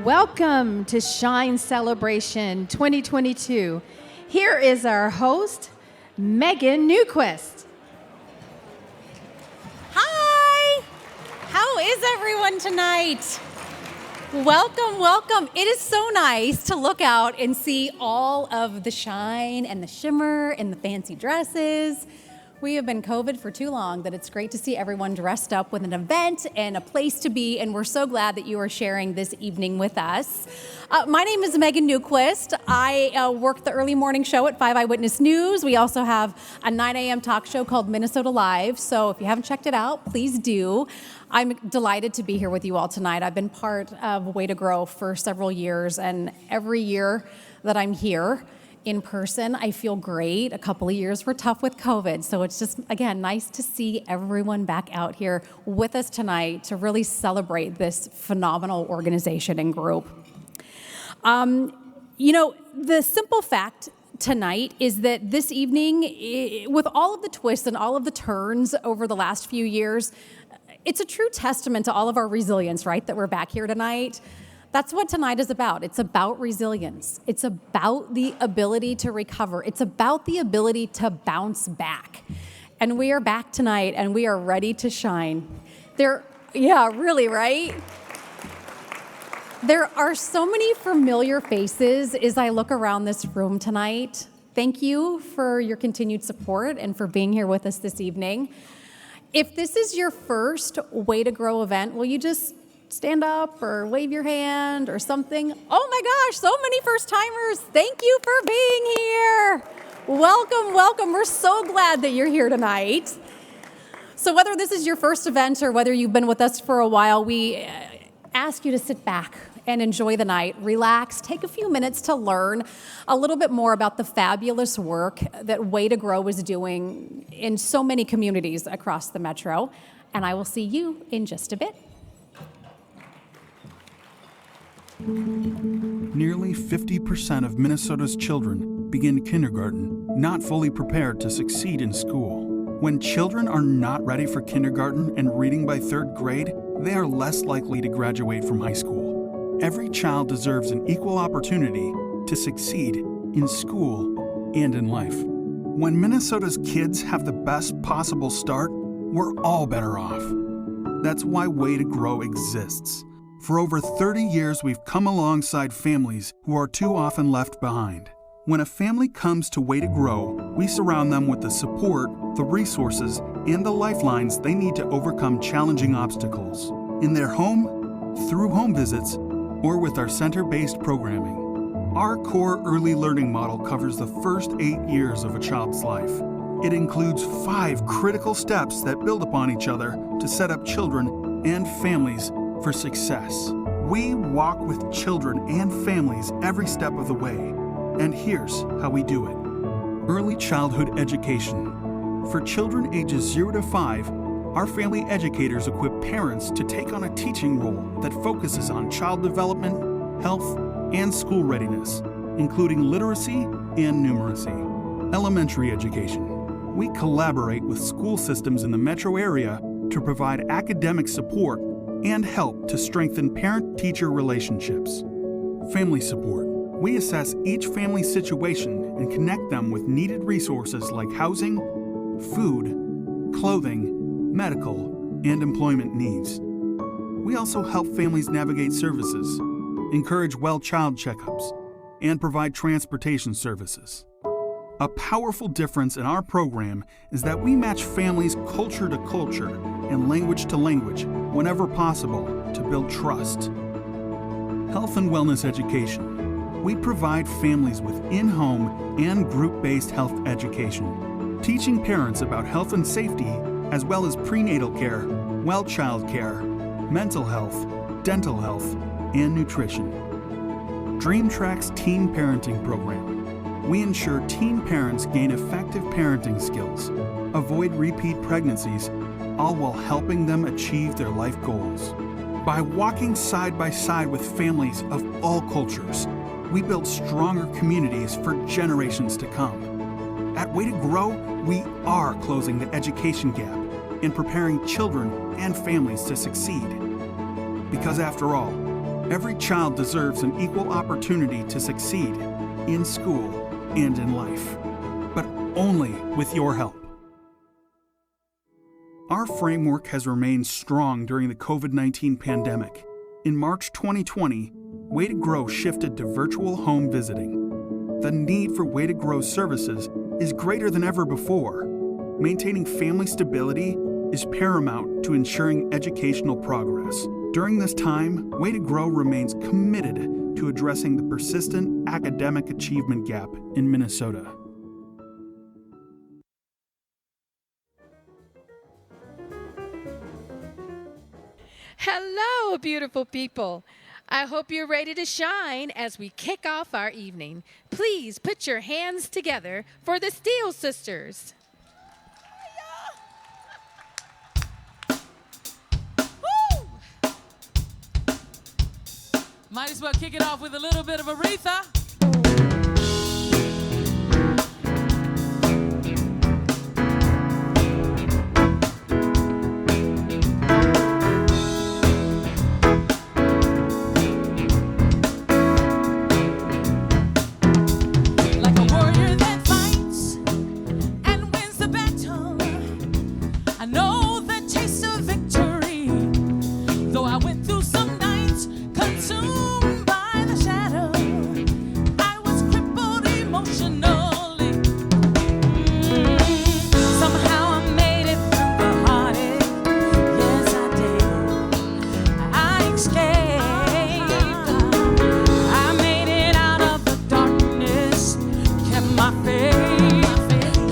Welcome to Shine Celebration 2022. Here is our host, Megan Newquist. Hi! How is everyone tonight? Welcome, welcome. It is so nice to look out and see all of the shine and the shimmer and the fancy dresses. We have been COVID for too long that it's great to see everyone dressed up with an event and a place to be, and we're so glad that you are sharing this evening with us. My name is Megan Newquist. I work the early morning show at 5 Eyewitness News. We also have a 9 a.m. talk show called Minnesota Live, so if you haven't checked it out, please do. I'm delighted to be here with you all tonight. I've been part of Way to Grow for several years, and every year that I'm here in person, I feel great. A couple of years were tough with COVID, so it's just, again, nice to see everyone back out here with us tonight to really celebrate this phenomenal organization and group. The simple fact tonight is that this evening, with all of the twists and all of the turns over the last few years, it's a true testament to all of our resilience, right, that we're back here tonight. That's what tonight is about. It's about resilience. It's about the ability to recover. It's about the ability to bounce back. And we are back tonight, and we are ready to shine. Really, right? There are so many familiar faces as I look around this room tonight. Thank you for your continued support and for being here with us this evening. If this is your first Way to Grow event, will you just stand up or wave your hand or something? Oh my gosh, so many first timers. Thank you for being here. Welcome, welcome. We're so glad that you're here tonight. So whether this is your first event or whether you've been with us for a while, we ask you to sit back and enjoy the night, relax, take a few minutes to learn a little bit more about the fabulous work that Way to Grow is doing in so many communities across the metro. And I will see you in just a bit. Nearly 50% of Minnesota's children begin kindergarten not fully prepared to succeed in school. When children are not ready for kindergarten and reading by 3rd grade, they are less likely to graduate from high school. Every child deserves an equal opportunity to succeed in school and in life. When Minnesota's kids have the best possible start, we're all better off. That's why Way to Grow exists. For over 30 years, we've come alongside families who are too often left behind. When a family comes to Way to Grow, we surround them with the support, the resources, and the lifelines they need to overcome challenging obstacles in their home, through home visits, or with our center-based programming. Our core early learning model covers the first 8 years of a child's life. It includes 5 critical steps that build upon each other to set up children and families for success. We walk with children and families every step of the way, and here's how we do it. Early childhood education. For children ages 0 to 5, our family educators equip parents to take on a teaching role that focuses on child development, health, and school readiness, including literacy and numeracy. Elementary education. We collaborate with school systems in the metro area to provide academic support and help to strengthen parent-teacher relationships. Family support. We assess each family situation and connect them with needed resources like housing, food, clothing, medical, and employment needs. We also help families navigate services, encourage well child checkups, and provide transportation services. A powerful difference in our program is that we match families culture to culture and language to language whenever possible to build trust. Health and wellness education. We provide families with in-home and group-based health education, teaching parents about health and safety as well as prenatal care, well child care, mental health, dental health, and nutrition. DreamTrack's Teen Parenting Program. We ensure teen parents gain effective parenting skills, avoid repeat pregnancies, all while helping them achieve their life goals. By walking side by side with families of all cultures, we build stronger communities for generations to come. At Way to Grow, we are closing the education gap and preparing children and families to succeed. Because after all, Every child deserves an equal opportunity to succeed in school and in life, but only with your help. Our framework has remained strong during the COVID-19 pandemic. In March 2020, Way to Grow shifted to virtual home visiting. The need for Way to Grow services is greater than ever before. Maintaining family stability is paramount to ensuring educational progress. During this time, Way to Grow remains committed to addressing the persistent academic achievement gap in Minnesota. Hello, beautiful people. I hope you're ready to shine as we kick off our evening. Please put your hands together for the Steele Sisters. Might as well kick it off with a little bit of Aretha. Like a warrior that fights and wins the battle, I know the taste of victory. Though I went through some nights consumed by the shadow, I was crippled emotionally. Somehow I made it through the heartache. Yes, I did. I escaped. I made it out of the darkness. Kept my faith.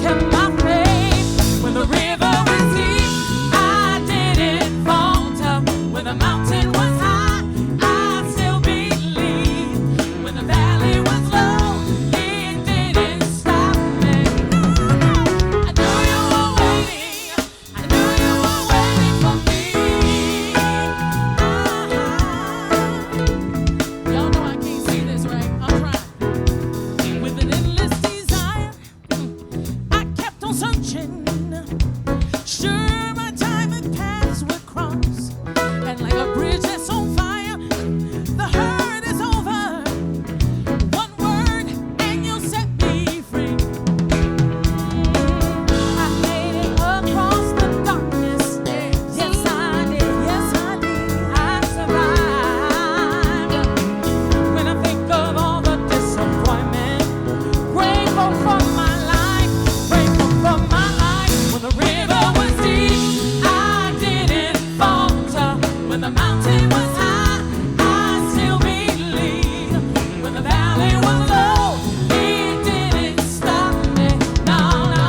Kept my faith. When the river was deep, I didn't falter. When the mountain was high, I still believed. When the valley was low, it didn't stop me. I knew you were waiting. I knew you were waiting for me. Y'all know I can't see this, right? I'm trying. With an endless desire, I kept on searching. Sure, my time and paths would cross, and like a bridge that's on fire, the hurt is over. One word, and you'll set me free. I made it across the darkness. Yes, I did. Yes, I did. I survived. When I think of all the disappointment, grateful for my life, grateful for my life. When the river was deep, I didn't falter. When the mountain was high, I still believed. When the valley was low, it didn't stop me. No, no,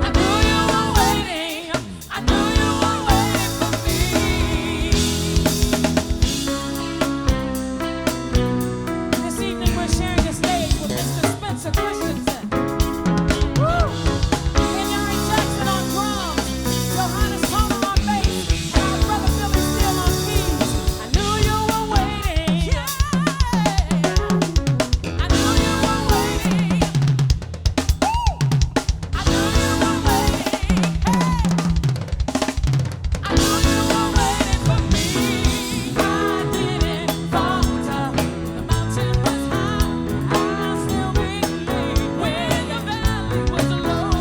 I knew you were waiting. I knew you were waiting for me. This evening we're sharing the stage with Mr. Spencer Christensen. Woo! Henry Jackson on drums, Johannes Coleman on bass, and our brother Billy Steele on keys. I knew you were waiting. Yeah. I knew you were waiting. Woo! I knew you were waiting. Hey. I knew you were waiting for me. I didn't falter. The mountain was high. I still believed. When the valley was low,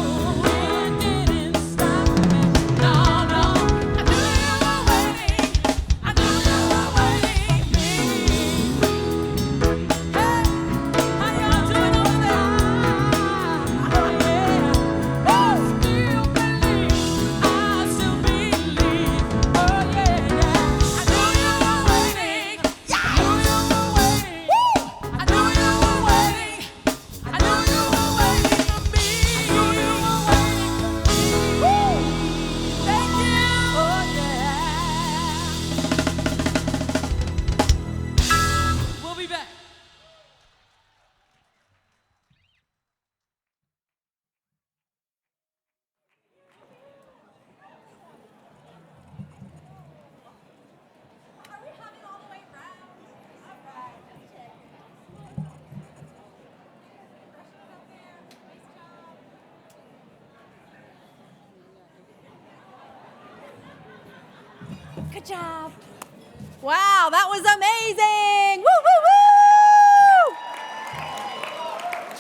it didn't stop me. No, no. I knew you were waiting. I knew you were waiting for me. Hey, how y'all doing over there? Oh yeah. Woo! Still believe. I still believe. Oh yeah, yeah. I knew you were waiting. I knew you were waiting. Woo! I knew you were waiting. I knew you were waiting for me. I knew you were waiting for me. Woo! Thank you. Oh yeah. We'll be back. Good job. Wow, that was amazing.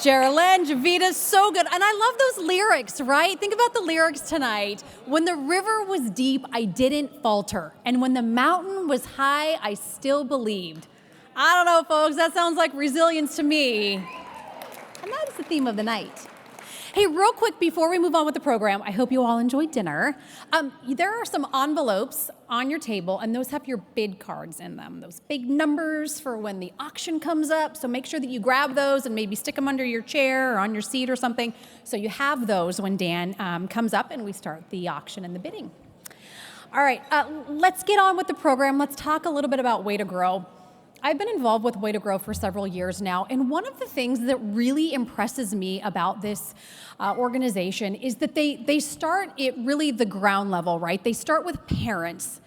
Geraldine, Javita, so good. And I love those lyrics, right? Think about the lyrics tonight. When the river was deep, I didn't falter. And when the mountain was high, I still believed. I don't know, folks, that sounds like resilience to me. And that is the theme of the night. Hey, real quick before we move on with the program, I hope you all enjoyed dinner. There are some envelopes on your table, and those have your bid cards in them, those big numbers for when the auction comes up. So make sure that you grab those and maybe stick them under your chair or on your seat or something, so you have those when Dan comes up and we start the auction and the bidding. All right, let's get on with the program. Let's talk a little bit about Way to Grow. I've been involved with Way to Grow for several years now, and one of the things that really impresses me about this organization is that they start at really the ground level, right? They start with parents.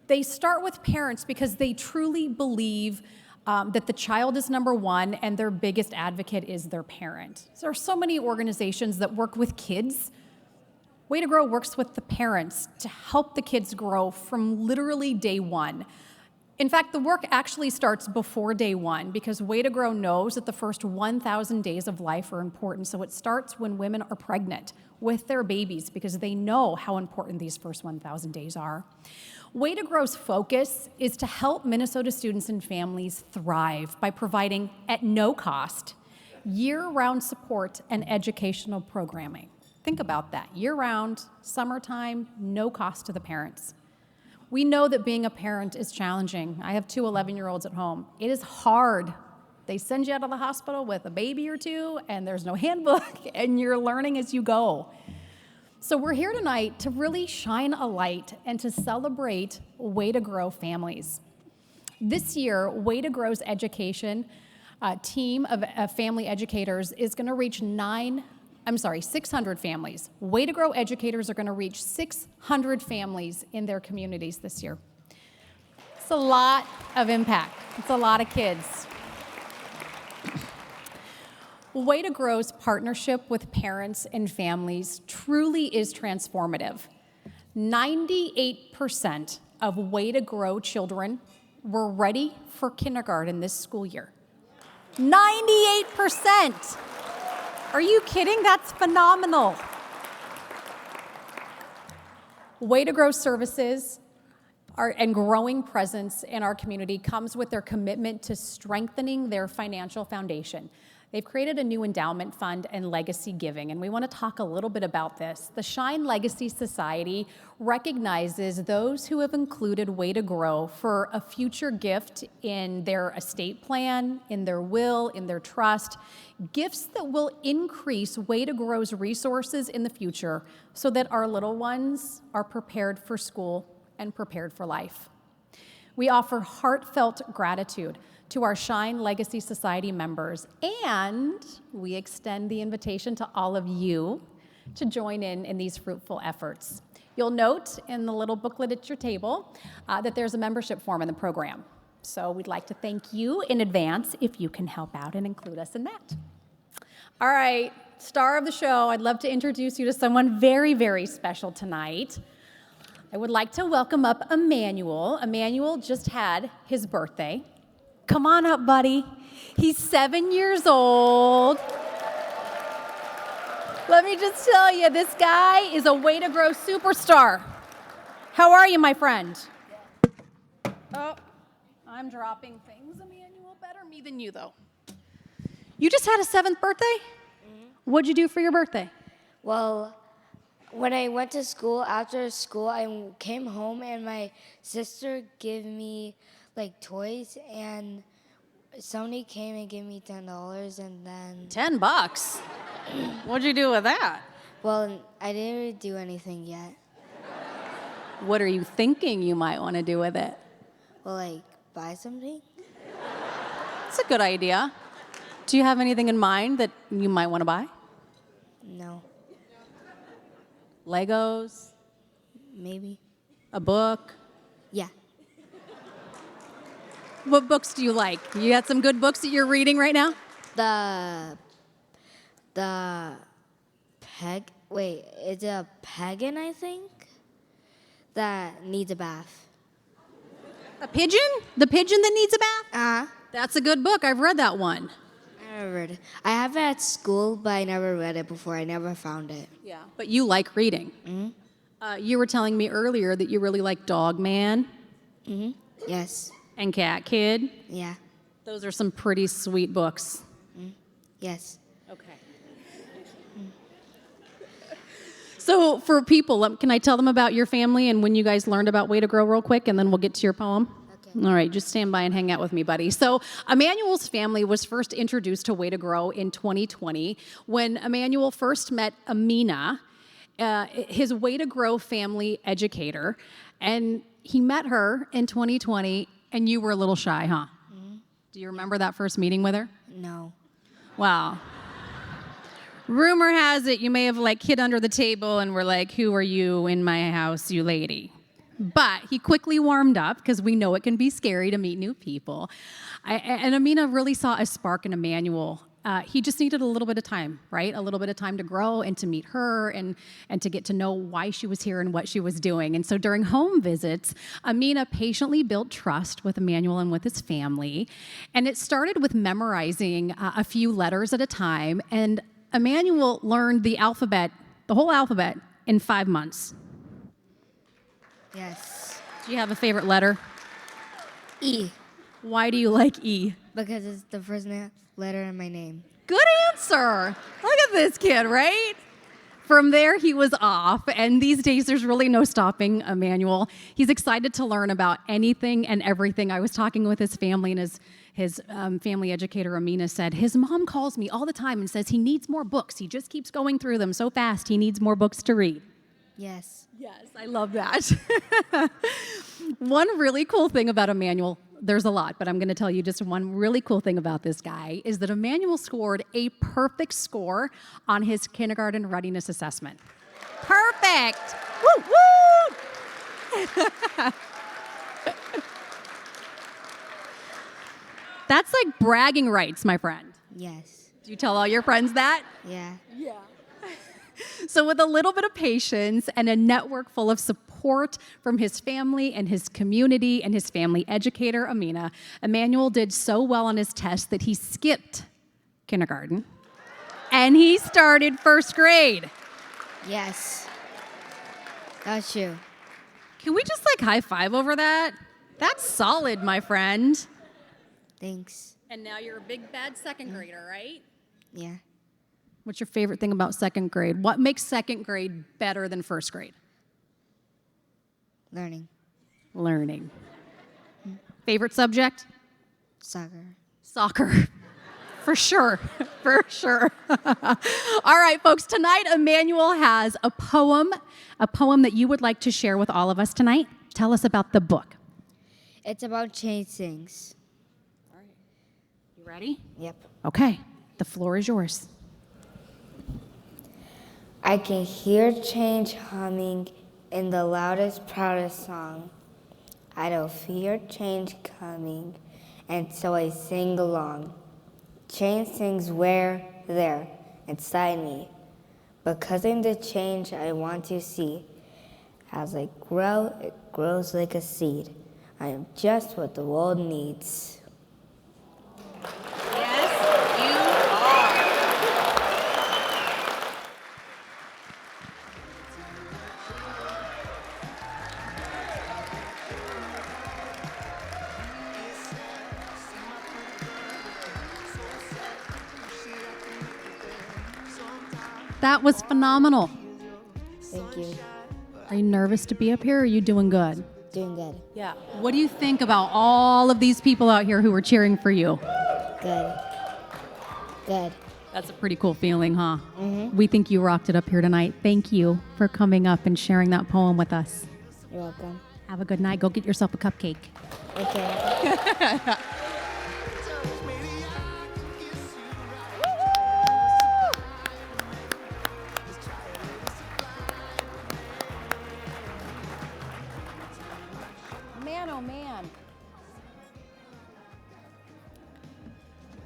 They start with parents because they truly believe that the child is number one and their biggest advocate is their parent. So there are so many organizations that work with kids. Way to Grow works with the parents to help the kids grow from literally day one. In fact, the work actually starts before day one because Way to Grow knows that the first 1,000 days of life are important. So it starts when women are pregnant with their babies because they know how important these first 1,000 days are. Way to Grow's focus is to help Minnesota students and families thrive by providing, at no cost, year-round support and educational programming. Think about that. Year-round, summertime, no cost to the parents. We know that being a parent is challenging. I have two 11-year-olds at home. It is hard. They send you out of the hospital with a baby or two, and there's no handbook, and you're learning as you go. So we're here tonight to really shine a light and to celebrate Way to Grow families. This year, Way to Grow's education team of family educators is going to reach 600 families. Way to Grow educators are going to reach 600 families in their communities this year. It's a lot of impact. It's a lot of kids. Way to Grow's partnership with parents and families truly is transformative. 98% of Way to Grow children were ready for kindergarten this school year. 98%! Are you kidding? That's phenomenal. Way to Grow services and growing presence in our community comes with their commitment to strengthening their financial foundation. They've created a new endowment fund and legacy giving, and we want to talk a little bit about this. The Shine Legacy Society recognizes those who have included Way to Grow for a future gift in their estate plan, in their will, in their trust, gifts that will increase Way to Grow's resources in the future so that our little ones are prepared for school and prepared for life. We offer heartfelt gratitude to our Shine Legacy Society members, and we extend the invitation to all of you to join in these fruitful efforts. You'll note in the little booklet at your table that there's a membership form in the program. So we'd like to thank you in advance if you can help out and include us in that. All right, star of the show, I'd love to introduce you to someone very, very special tonight. I would like to welcome up Emmanuel. Emmanuel just had his birthday. Come on up, buddy. He's 7 years old. Let me just tell you, this guy is a Way to Grow superstar. How are you, my friend? Oh, I'm dropping things. Emmanuel, better me than you, though. You just had a 7th birthday? Mm-hmm. What'd you do for your birthday? Well, when I went to school, after school, I came home and my sister gave me toys, and somebody came and gave me $10, and then... $10? What'd you do with that? Well, I didn't really do anything yet. What are you thinking you might want to do with it? Well, buy something? That's a good idea. Do you have anything in mind that you might want to buy? No. Legos? Maybe. A book? Yeah. What books do you like? You got some good books that you're reading right now? It's a pagan, I think, that needs a bath. A pigeon? The pigeon that needs a bath? Uh-huh. That's a good book. I've read that one. All never read it. I have it at school, but I never read it before. I never found it. Yeah. But you like reading. You were telling me earlier that you really like Dog Man Yes. and Cat Kid. Yeah. Those are some pretty sweet books. Yes. Okay. So for people, can I tell them about your family and when you guys learned about Way to Grow real quick, and then we'll get to your poem? Okay. All right, just stand by and hang out with me, buddy. So Emmanuel's family was first introduced to Way to Grow in 2020 when Emmanuel first met Amina, his Way to Grow family educator, and he met her in 2020, and you were a little shy, huh? Do you remember that first meeting with her? No. Wow. Rumor has it you may have hid under the table and were like, "Who are you in my house, you lady?" But he quickly warmed up because we know it can be scary to meet new people. And Amina really saw a spark in Emmanuel. He just needed a little bit of time, right? A little bit of time to grow and to meet her and to get to know why she was here and what she was doing. And so during home visits, Amina patiently built trust with Emmanuel and with his family. And it started with memorizing a few letters at a time. And Emmanuel learned the alphabet, the whole alphabet, in 5 months. Yes. Do you have a favorite letter? E. Why do you like E? Because it's the first letter in my name. Good answer. Look at this kid, right? From there, he was off, and these days, there's really no stopping Emmanuel. He's excited to learn about anything and everything. I was talking with his family, and his family educator, Amina, said, his mom calls me all the time and says he needs more books. He just keeps going through them so fast, he needs more books to read. Yes. Yes, I love that. One really cool thing about Emmanuel, there's a lot, but I'm going to tell you just one really cool thing about this guy, is that Emmanuel scored a perfect score on his kindergarten readiness assessment. Perfect! Woo, woo! That's like bragging rights, my friend. Yes. Do you tell all your friends that? Yeah. So with a little bit of patience and a network full of support from his family and his community and his family educator, Amina, Emmanuel did so well on his test that he skipped kindergarten and he started first grade. Yes. That's true. Can we just high five over that? That's solid, my friend. Thanks. And now you're a big bad second grader, right? Yeah. What's your favorite thing about second grade? What makes second grade better than first grade? Learning. Learning. Favorite subject? Soccer. Soccer. For sure. For sure. All right, folks, tonight Emmanuel has a poem that you would like to share with all of us tonight. Tell us about the book. It's about change things. All right. You ready? Yep. Okay. The floor is yours. I can hear change humming in the loudest, proudest song. I don't fear change coming, and so I sing along. Change sings where, there, inside me, because in the change I want to see. As I grow, it grows like a seed. I am just what the world needs. That was phenomenal. Thank you. Are you nervous to be up here, or are you doing good? Doing good. Yeah. What do you think about all of these people out here who are cheering for you? Good. Good. That's a pretty cool feeling, huh? We think you rocked it up here tonight. Thank you for coming up and sharing that poem with us. You're welcome. Have a good night. Go get yourself a cupcake. Okay. Man, oh man.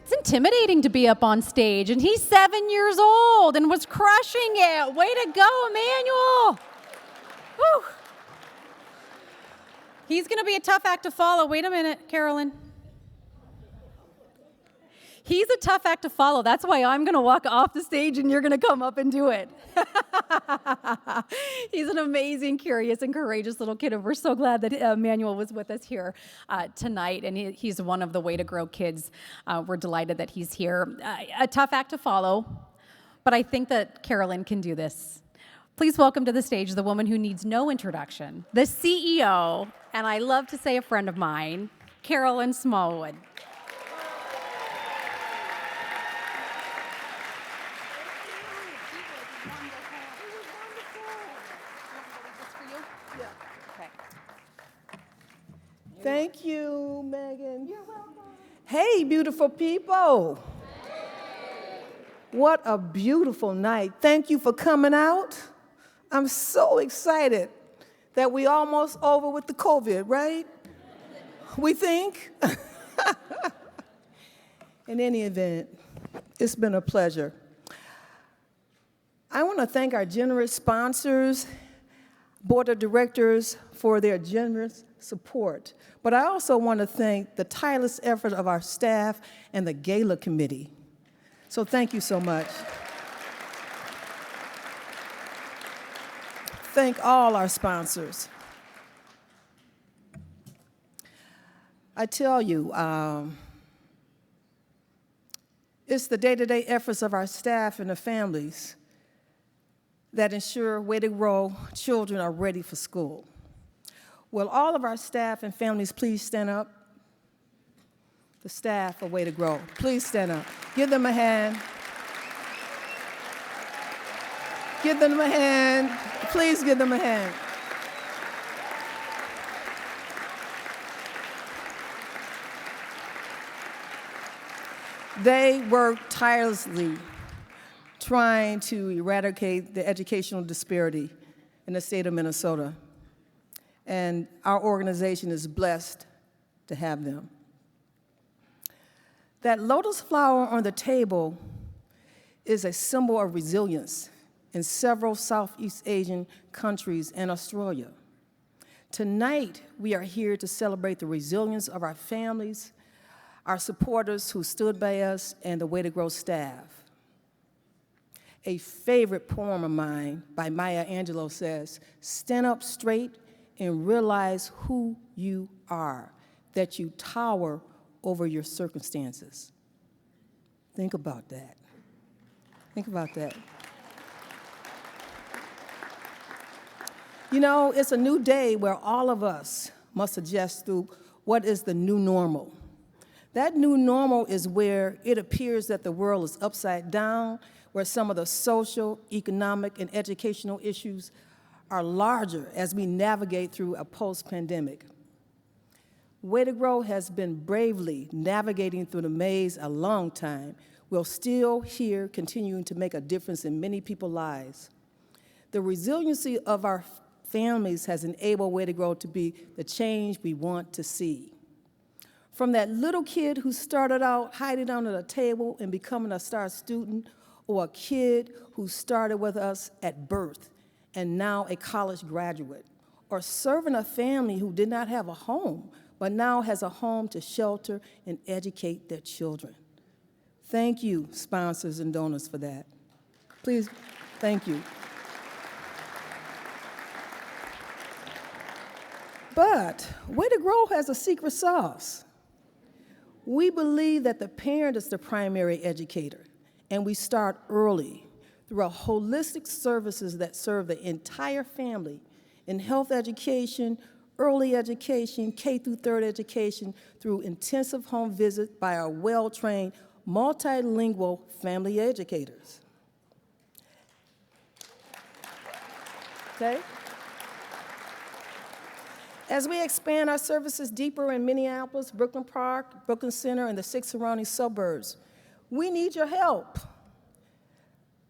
It's intimidating to be up on stage, and he's 7 years old and was crushing it. Way to go, Emmanuel. Whew. He's going to be a tough act to follow. Wait a minute, Carolyn. He's a tough act to follow. That's why I'm going to walk off the stage and you're going to come up and do it. He's an amazing, curious, and courageous little kid, and we're so glad that Emmanuel was with us here tonight, and he's one of the Way to Grow kids. We're delighted that he's here. A tough act to follow, but I think that Carolyn can do this. Please welcome to the stage the woman who needs no introduction, the CEO, and I love to say a friend of mine, Carolyn Smallwood. Thank you, Megan. You're welcome. Hey, beautiful people. What a beautiful night. Thank you for coming out. I'm so excited that we almost over with the COVID, right? We think? In any event, it's been a pleasure. I want to thank our generous sponsors, board of directors for their generous support. But I also want to thank the tireless effort of our staff and the gala committee. So thank you so much. Thank all our sponsors. I tell you, it's the day-to-day efforts of our staff and the families that ensure Way to Grow children are ready for school. Will all of our staff and families please stand up? The staff of Way to Grow, please stand up. Give them a hand. Give them a hand. Please give them a hand. They work tirelessly trying to eradicate the educational disparity in the state of Minnesota. And our organization is blessed to have them. That lotus flower on the table is a symbol of resilience in several Southeast Asian countries and Australia. Tonight, we are here to celebrate the resilience of our families, our supporters who stood by us, and the Way to Grow staff. A favorite poem of mine by Maya Angelou says, "Stand up straight and realize who you are, that you tower over your circumstances." Think about that. Think about that. You know, it's a new day where all of us must adjust through what is the new normal. That new normal is where it appears that the world is upside down, where some of the social, economic, and educational issues are larger as we navigate through a post-pandemic. Way to Grow has been bravely navigating through the maze a long time. We're still here continuing to make a difference in many people's lives. The resiliency of our families has enabled Way to Grow to be the change we want to see. From that little kid who started out hiding under the table and becoming a star student, or a kid who started with us at birth and now a college graduate, or serving a family who did not have a home, but now has a home to shelter and educate their children. Thank you, sponsors and donors, for that. Please, thank you. But Way to Grow has a secret sauce. We believe that the parent is the primary educator, and we start early through our holistic services that serve the entire family in health education, early education, K through 3rd education, through intensive home visits by our well-trained, multilingual family educators. Okay? As we expand our services deeper in Minneapolis, Brooklyn Park, Brooklyn Center, and the 6 surrounding suburbs, we need your help.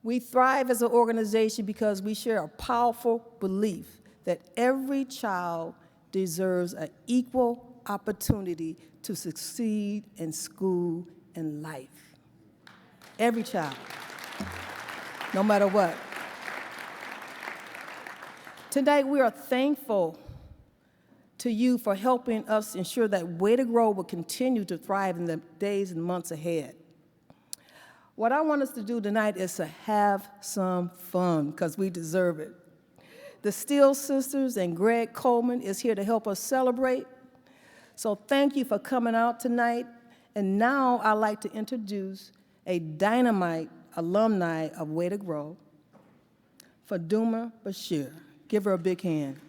We thrive as an organization because we share a powerful belief that every child deserves an equal opportunity to succeed in school and life. Every child, no matter what. Tonight, we are thankful to you for helping us ensure that Way to Grow will continue to thrive in the days and months ahead. What I want us to do tonight is to have some fun, because we deserve it. The Steele Sisters and Greg Coleman is here to help us celebrate. So thank you for coming out tonight. And now I'd like to introduce a dynamite alumni of Way to Grow, Fadumo Bashir. Give her a big hand.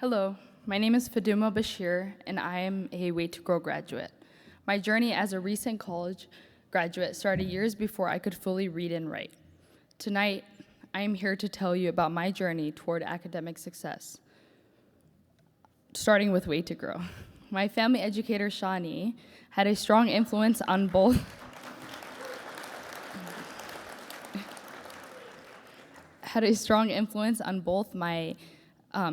Hello, my name is Fadumo Bashir, and I am a Way to Grow graduate. My journey as a recent college graduate started years before I could fully read and write. Tonight, I am here to tell you about my journey toward academic success, starting with Way to Grow. My family educator, Shani, had a strong influence on both my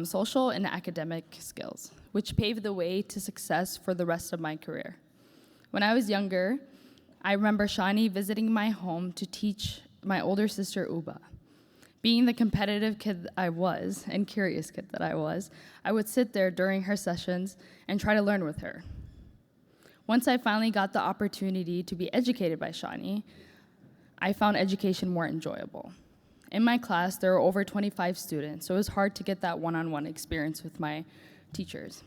social and academic skills, which paved the way to success for the rest of my career. When I was younger, I remember Shani visiting my home to teach my older sister, Uba. Being the competitive kid I was, and curious kid that I would sit there during her sessions and try to learn with her. Once I finally got the opportunity to be educated by Shani, I found education more enjoyable. In my class, there were over 25 students, so it was hard to get that one-on-one experience with my teachers.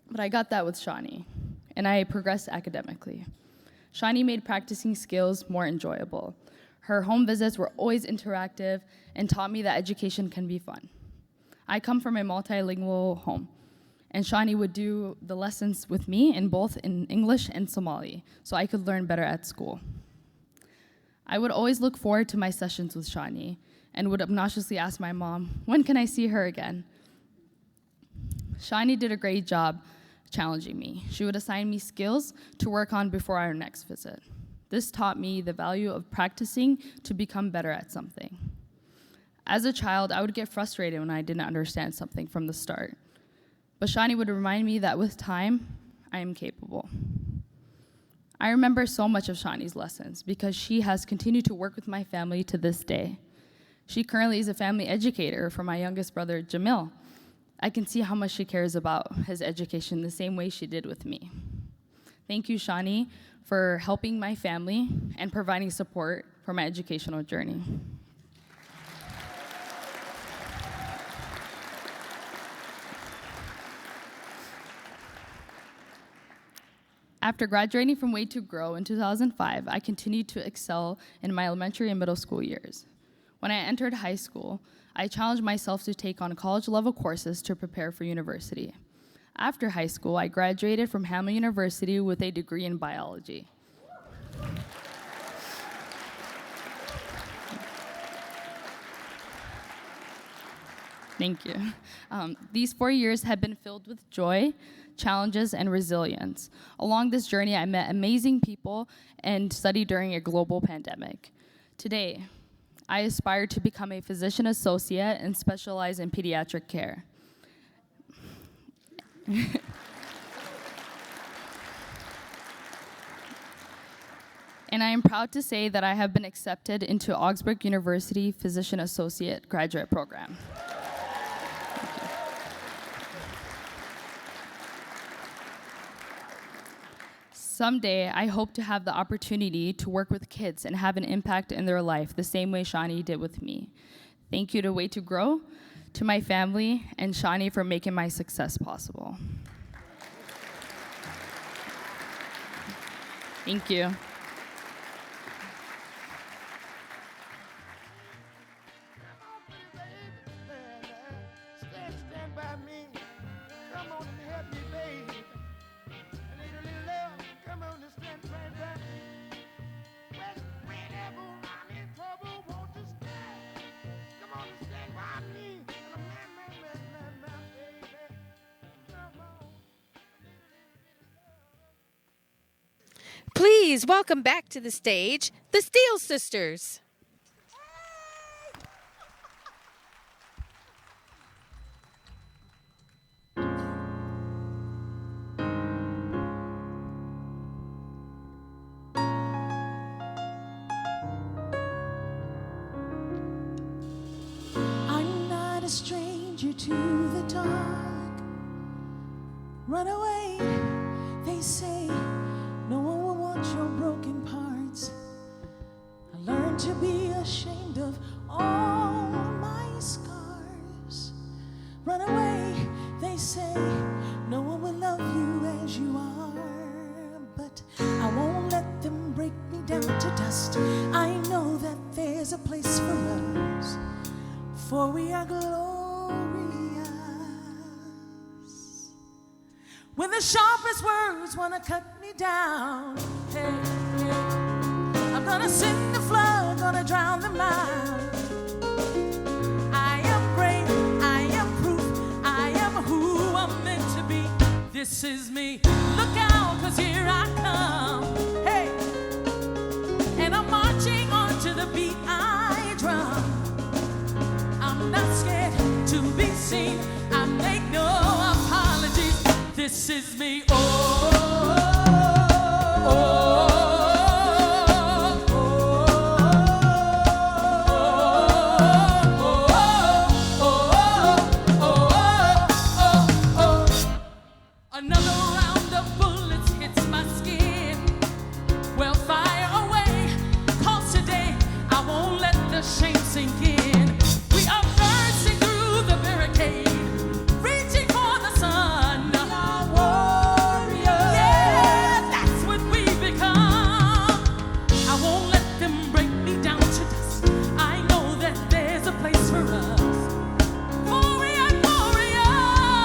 But I got that with Shani, and I progressed academically. Shani made practicing skills more enjoyable. Her home visits were always interactive and taught me that education can be fun. I come from a multilingual home, and Shani would do the lessons with me in both in English and Somali, so I could learn better at school. I would always look forward to my sessions with Shani and would obnoxiously ask my mom, when can I see her again? Shani did a great job challenging me. She would assign me skills to work on before our next visit. This taught me the value of practicing to become better at something. As a child, I would get frustrated when I didn't understand something from the start. But Shani would remind me that with time, I am capable. I remember so much of Shani's lessons because she has continued to work with my family to this day. She currently is a family educator for my youngest brother, Jamil. I can see how much she cares about his education the same way she did with me. Thank you, Shani, for helping my family and providing support for my educational journey. After graduating from Way to Grow in 2005, I continued to excel in my elementary and middle school years. When I entered high school, I challenged myself to take on college-level courses to prepare for university. After high school, I graduated from Hamilton University with a degree in biology. Thank you. These 4 years have been filled with joy, challenges, and resilience. Along this journey, I met amazing people and studied during a global pandemic. Today, I aspire to become a physician associate and specialize in pediatric care. And I am proud to say that I have been accepted into Augsburg University Physician Associate Graduate Program. Someday, I hope to have the opportunity to work with kids and have an impact in their life the same way Shani did with me. Thank you to Way to Grow, to my family, and Shani for making my success possible. Thank you. Stand by me. Come on and help me, baby. I need a little love. Come on and stand right by me. Whenever I'm in trouble, won't you stand? Come on and stand by me. Man, baby. Come on. Please welcome back to the stage the Steele Sisters. Run away, they say, no one will want your broken parts. I learned to be ashamed of all my scars. Run away, they say, no one will love you as you are. But I won't let them break me down to dust. I know that there's a place for us, for we are glorious. When the sharpest words wanna cut me down, hey, hey, I'm gonna send the flood, gonna drown them out. I am brave, I am proof, I am who I'm meant to be. This is me, look out, 'cause here I come, hey. And I'm marching on to the beat I drum. I'm not scared to be seen, I make no apologies. This is me, oh, oh, oh. Another round of bullets hits my skin. Well, fire away, 'cause today I won't let the shame sink in. We are bursting through the barricade, reaching for the sun. We are warriors. Yeah, that's what we become. I won't let them break me down to dust. I know that there's a place for us, for we are glorious.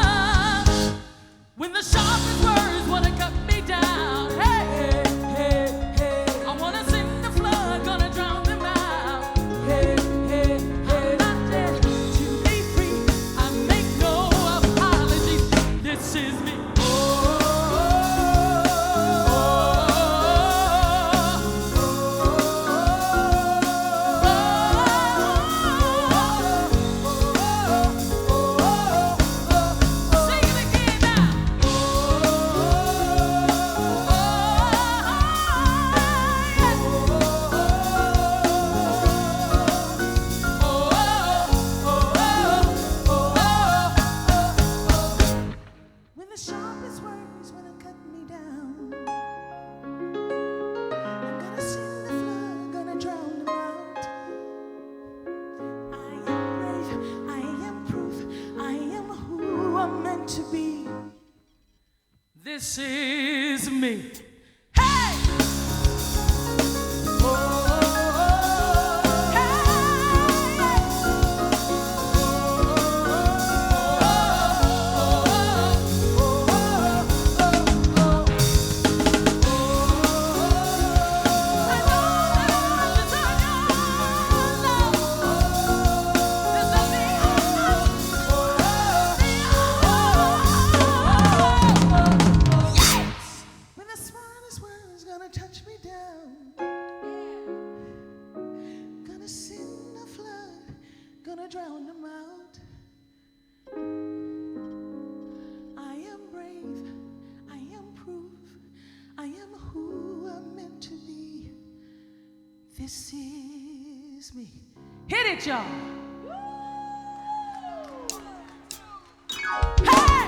When the sharpest words wanna cut me down, hey, hey, hey, I wanna send the flood, gonna drown them out. Hey, hey, hey, I'm not dead to be free. I make no apologies. This is me. Oh, sing it again now. When the sharpest words wanna cut me down, I'm gonna send the flood, gonna drown them out. I am brave, I am proof, I am who I'm meant to be. This is me. Hey! Oh, hey! When the smallest word's gonna touch me down, gonna send a flood, gonna drown them out. I am brave, I am proof, I am who I'm meant to be. This is me. Hit it, y'all. Hey!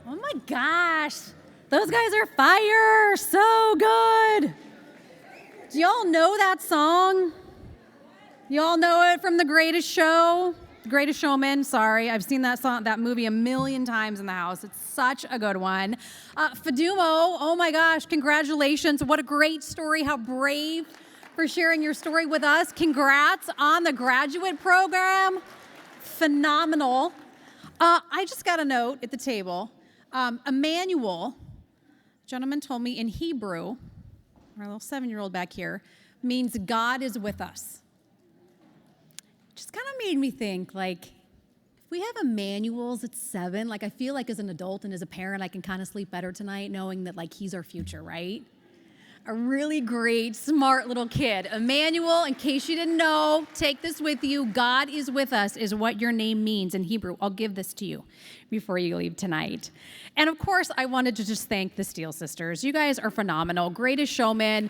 Oh my gosh, those guys are fire, so good. Do y'all know that song? You all know it from The Greatest Show? The Greatest Showman. Sorry, I've seen that movie a million times in the house. It's such a good one. Fadumo, oh my gosh, congratulations. What a great story. How brave for sharing your story with us. Congrats on the graduate program. Phenomenal. I just got a note at the table. Emmanuel, gentleman told me in Hebrew, our little 7-year-old back here, means God is with us. Just kind of made me think, like, if we have Emmanuels at 7, like, I feel like as an adult and as a parent, I can kind of sleep better tonight knowing that, like, he's our future, right? A really great, smart little kid. Emmanuel, in case you didn't know, take this with you. God is with us is what your name means in Hebrew. I'll give this to you before you leave tonight. And of course, I wanted to just thank the Steele Sisters. You guys are phenomenal. Greatest Showman.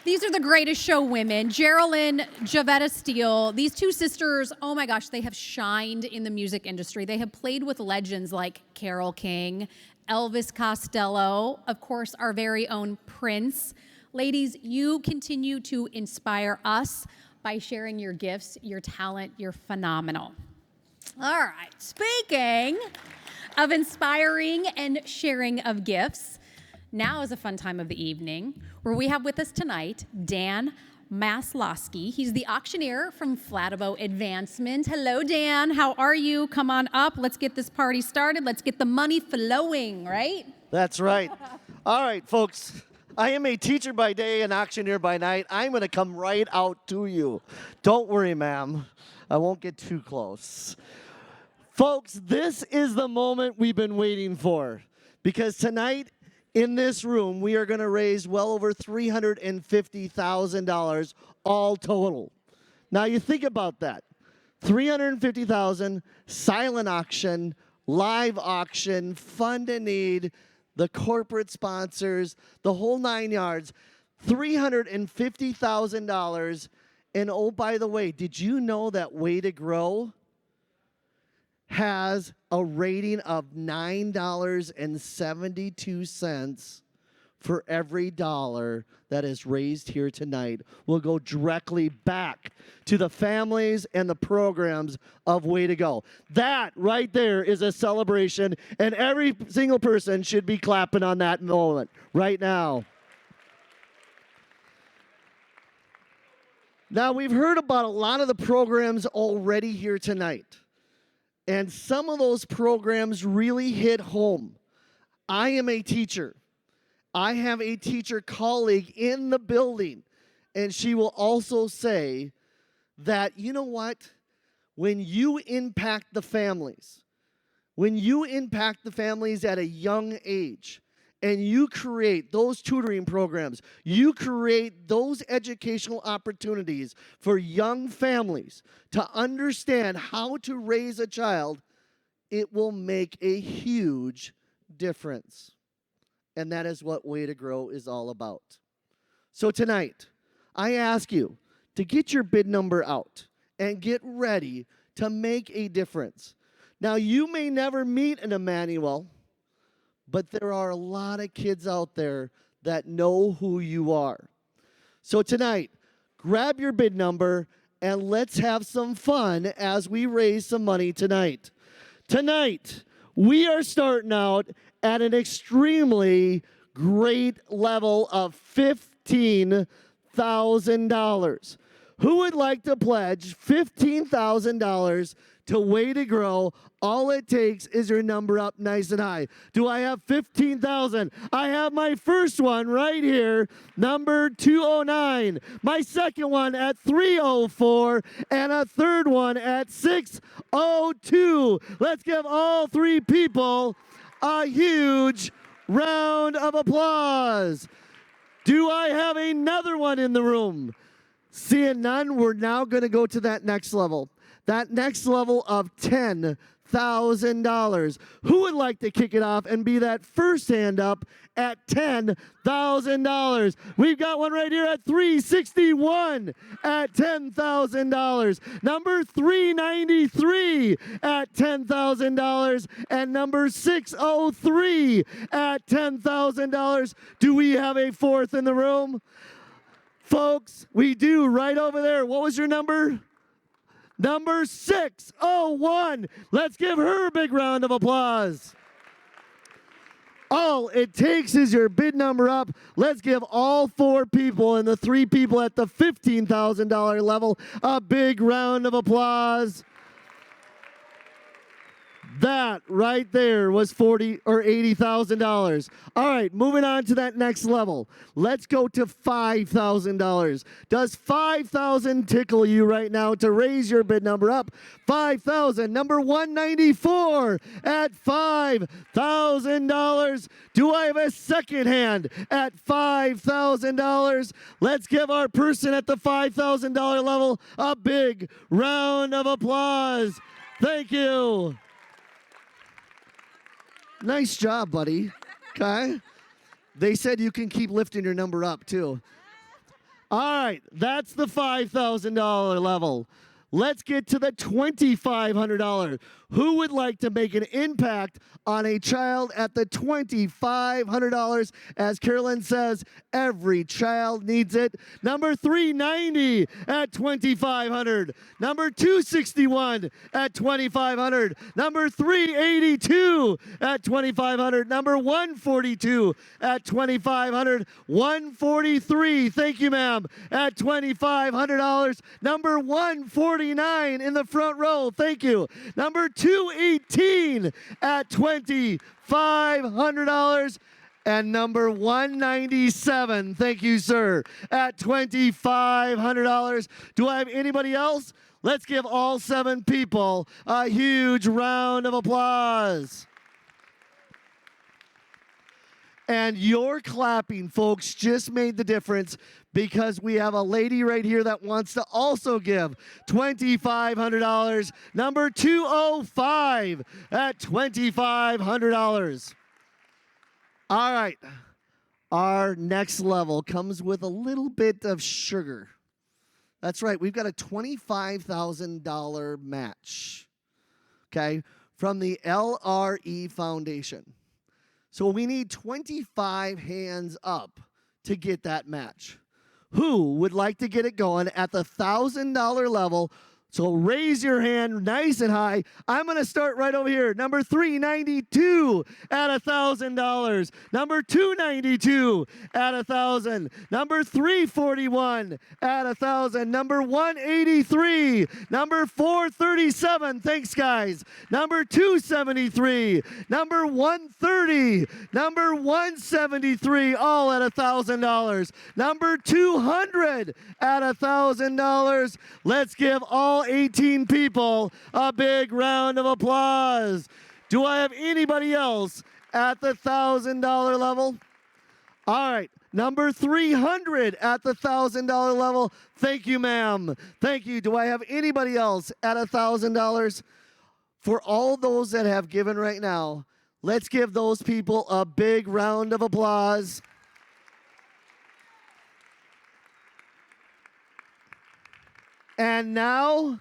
These are the greatest show women. Carolyn, Javetta Steele. These two sisters, oh my gosh, they have shined in the music industry. They have played with legends like Carole King, Elvis Costello, of course, our very own Prince. Ladies, you continue to inspire us by sharing your gifts, your talent. You're phenomenal. All right, speaking of inspiring and sharing of gifts, now is a fun time of the evening where we have with us tonight Dan Maslowski. He's the auctioneer from Fadumo Advancement. Hello, Dan. How are you? Come on up. Let's get this party started. Let's get the money flowing, right? That's right. All right, folks. I am a teacher by day and auctioneer by night. I'm going to come right out to you. Don't worry, ma'am. I won't get too close. Folks, this is the moment we've been waiting for, because tonight in this room, we are going to raise well over $350,000 all total. Now you think about that. $350,000, silent auction, live auction, fund and need, the corporate sponsors, the whole 9 yards. $350,000. And oh, by the way, did you know that Way to Grow has a rating of $9.72 for every dollar that is raised here tonight will go directly back to the families and the programs of Way to Go. That right there is a celebration, and every single person should be clapping on that moment right now. Now, we've heard about a lot of the programs already here tonight. And some of those programs really hit home. I am a teacher. I have a teacher colleague in the building, and she will also say that, you know what? When you impact the families at a young age, and you create those tutoring programs, you create those educational opportunities for young families to understand how to raise a child, it will make a huge difference. And that is what Way to Grow is all about. So tonight, I ask you to get your bid number out and get ready to make a difference. Now, you may never meet an Emmanuel, but there are a lot of kids out there that know who you are. So tonight, grab your bid number and let's have some fun as we raise some money tonight. Tonight, we are starting out at an extremely great level of $15,000. Who would like to pledge $15,000 to Way to Grow? All it takes is your number up nice and high. Do I have 15,000? I have my first one right here, number 209. My second one at 304, and a third one at 602. Let's give all three people a huge round of applause. Do I have another one in the room? Seeing none, we're now going to go to that next level. That next level of $10,000. Who would like to kick it off and be that first hand up at $10,000? We've got one right here at 361 at $10,000. Number 393 at $10,000. And number 603 at $10,000. Do we have a fourth in the room? Folks, we do right over there. What was your number? Number 601. Let's give her a big round of applause. All it takes is your bid number up. Let's give all 4 people and the 3 people at the $15,000 level a big round of applause. That right there was $40,000 or $80,000. All right, moving on to that next level. Let's go to $5,000. Does $5,000 tickle you right now to raise your bid number up? $5,000. Number 194 at $5,000. Do I have a second hand at $5,000? Let's give our person at the $5,000 level a big round of applause. Thank you. Nice job, buddy. Okay. They said you can keep lifting your number up, too. All right. That's the $5,000 level. Let's get to the $2,500. Who would like to make an impact on a child at the $2,500? As Carolyn says, every child needs it. Number 390 at $2,500. Number 261 at $2,500. Number 382 at $2,500. Number 142 at $2,500. 143, thank you, ma'am, at $2,500. Number 149 in the front row, thank you. Number 218 at $2,500. And number 197, thank you, sir, at $2,500. Do I have anybody else? Let's give all 7 people a huge round of applause. And your clapping, folks, just made the difference, because we have a lady right here that wants to also give $2,500. Number 205 at $2,500. All right. Our next level comes with a little bit of sugar. That's right. We've got a $25,000 match, okay, from the LRE Foundation. So we need 25 hands up to get that match. Who would like to get it going at the $1,000 level? So raise your hand nice and high. I'm going to start right over here. Number 392 at $1,000. Number 292 at $1,000. Number 341 at $1,000. Number 183. Number 437. Thanks, guys. Number 273. Number 130. Number 173. All at $1,000. Number 200 at $1,000. Let's give all 18 people a big round of applause. Do I have anybody else at the $1,000 level? All right, number 300 at the $1,000 level. Thank you, ma'am. Thank you. Do I have anybody else at $1,000? For all those that have given right now, let's give those people a big round of applause. And now,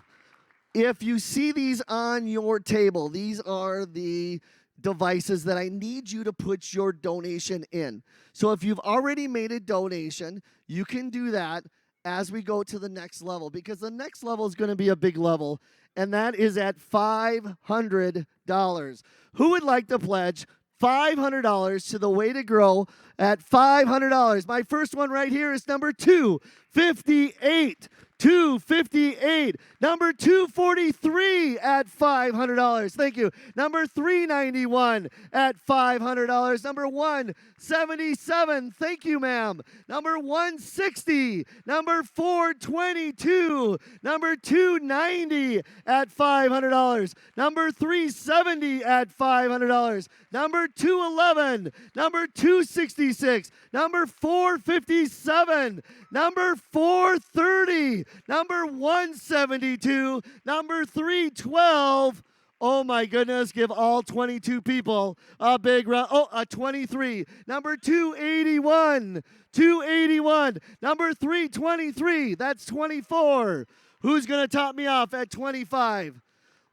if you see these on your table, these are the devices that I need you to put your donation in. So if you've already made a donation, you can do that as we go to the next level, because the next level is going to be a big level, and that is at $500. Who would like to pledge $500 to the Way to Grow at $500? My first one right here is number 258. 258. Number 243 at $500. Thank you. Number 391 at $500. Number 177. Thank you, ma'am. Number 160. Number 422. Number 290 at $500. Number 370 at $500. Number 211. Number 266. Number 457. Number 430. Number 172, number 312. Oh my goodness, give all 22 people a big round. Oh, a 23. Number 281, 281. Number 323, that's 24. Who's going to top me off at 25?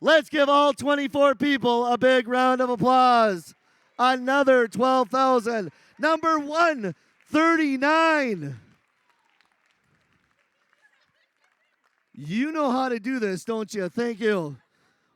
Let's give all 24 people a big round of applause. Another 12,000. Number 139. You know how to do this, don't you? Thank you.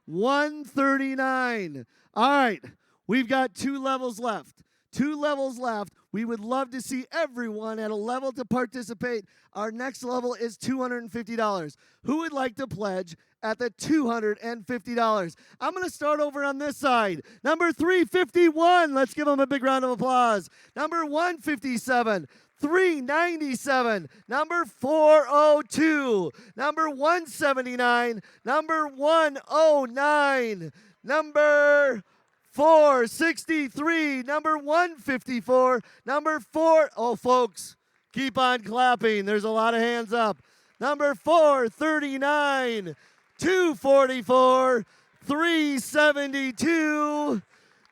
139. All right, we've got 2 levels left. 2 levels left. We would love to see everyone at a level to participate. Our next level is $250. Who would like to pledge at the $250? I'm going to start over on this side. Number 351. Let's give them a big round of applause. Number 157. 397, number 402, number 179, number 109, number 463, number 154, number 4. Oh, folks, keep on clapping. There's a lot of hands up. Number 439, 244, 372,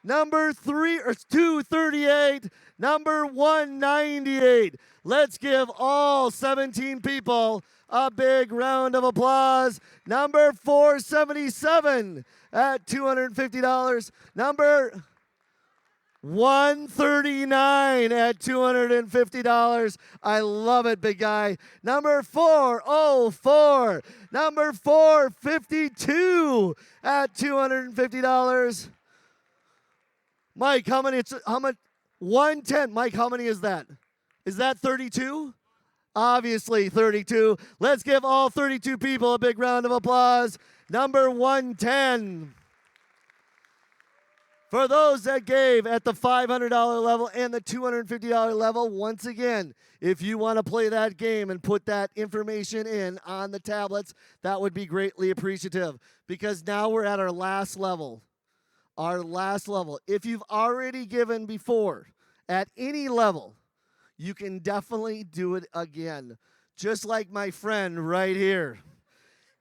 number 238, number 198. Let's give all 17 people a big round of applause. Number 477 at $250. Number 139 at $250. I love it, big guy. Number 404. Number 452 at $250. Mike, how much? 110. Mike, how many is that? Is that 32? Obviously 32. Let's give all 32 people a big round of applause. Number 110. For those that gave at the $500 level and the $250 level, once again, if you want to play that game and put that information in on the tablets, that would be greatly appreciative, because now we're at our last level. Our last level. If you've already given before at any level, you can definitely do it again. Just like my friend right here.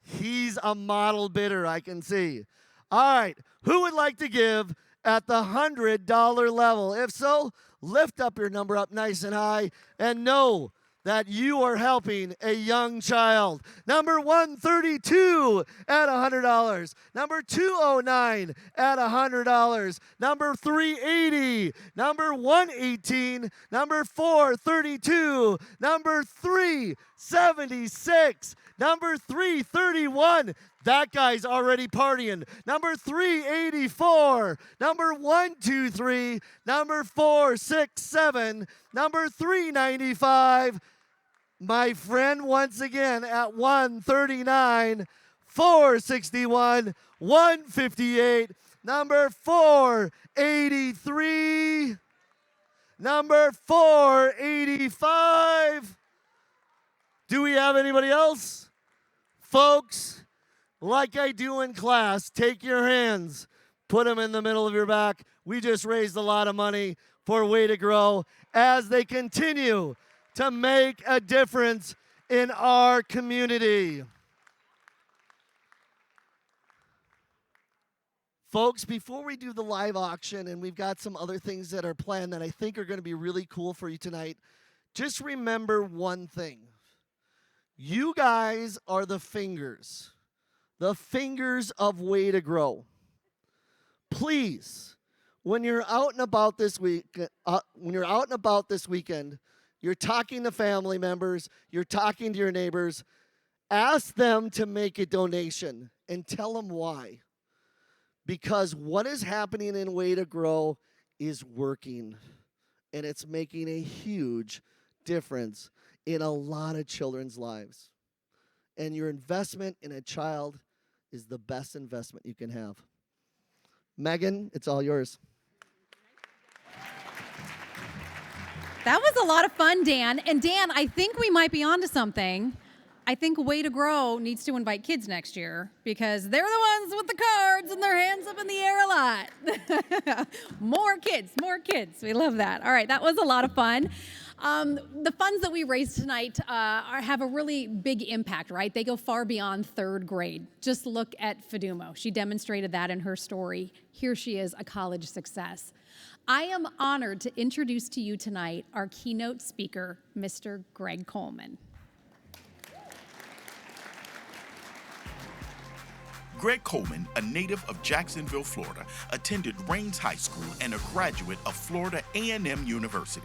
He's a model bidder, I can see. All right, who would like to give at the $100 level? If so, lift up your number up nice and high and know that you are helping a young child. Number 132 at $100. Number 209 at $100. Number 380. Number 118. Number 432. Number 376. Number 331. That guy's already partying. Number 384. Number 123. Number 467. Number 395. My friend once again at 139, 461, 158, number 483, number 485. Do we have anybody else? Folks, like I do in class, take your hands, put them in the middle of your back. We just raised a lot of money for Way to Grow as they continue to make a difference in our community. Folks, before we do the live auction, and we've got some other things that are planned that I think are going to be really cool for you tonight, just remember one thing. You guys are the fingers of Way to Grow. Please, when you're out and about this weekend, you're talking to family members, you're talking to your neighbors, ask them to make a donation and tell them why. Because what is happening in Way to Grow is working, and it's making a huge difference in a lot of children's lives. And your investment in a child is the best investment you can have. Megan, it's all yours. That was a lot of fun, Dan. And Dan, I think we might be onto something. I think Way to Grow needs to invite kids next year because they're the ones with the cards and their hands up in the air a lot. More kids. We love that. All right, that was a lot of fun. The funds that we raised tonight have a really big impact, right? They go far beyond third grade. Just look at Fadumo. She demonstrated that in her story. Here she is, a college success. I am honored to introduce to you tonight our keynote speaker, Mr. Greg Coleman. Greg Coleman, a native of Jacksonville, Florida, attended Raines High School and a graduate of Florida A&M University.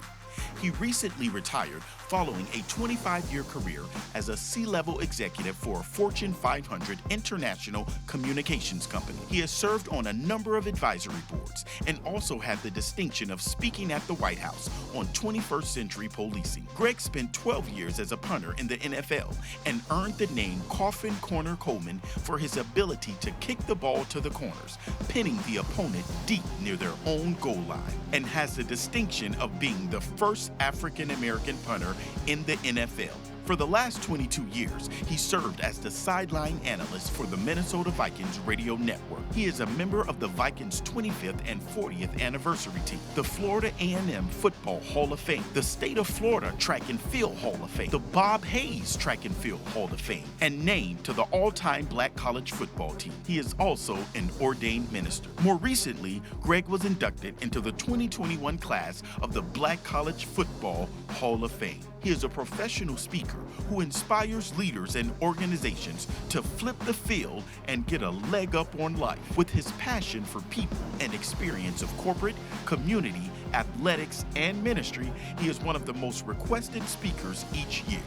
He recently retired following a 25-year career as a C-level executive for a Fortune 500 international communications company. He has served on a number of advisory boards and also had the distinction of speaking at the White House on 21st century policing. Greg spent 12 years as a punter in the NFL and earned the name Coffin Corner Coleman for his ability to kick the ball to the corners, pinning the opponent deep near their own goal line, and has the distinction of being the first African-American punter in the NFL. For the last 22 years, he served as the sideline analyst for the Minnesota Vikings radio network. He is a member of the Vikings' 25th and 40th anniversary team, the Florida A&M Football Hall of Fame, the State of Florida Track and Field Hall of Fame, the Bob Hayes Track and Field Hall of Fame, and named to the all-time Black college football team. He is also an ordained minister. More recently, Greg was inducted into the 2021 class of the Black College Football Hall of Fame. He is a professional speaker who inspires leaders and organizations to flip the field and get a leg up on life. With his passion for people and experience of corporate, community, athletics, and ministry, he is one of the most requested speakers each year.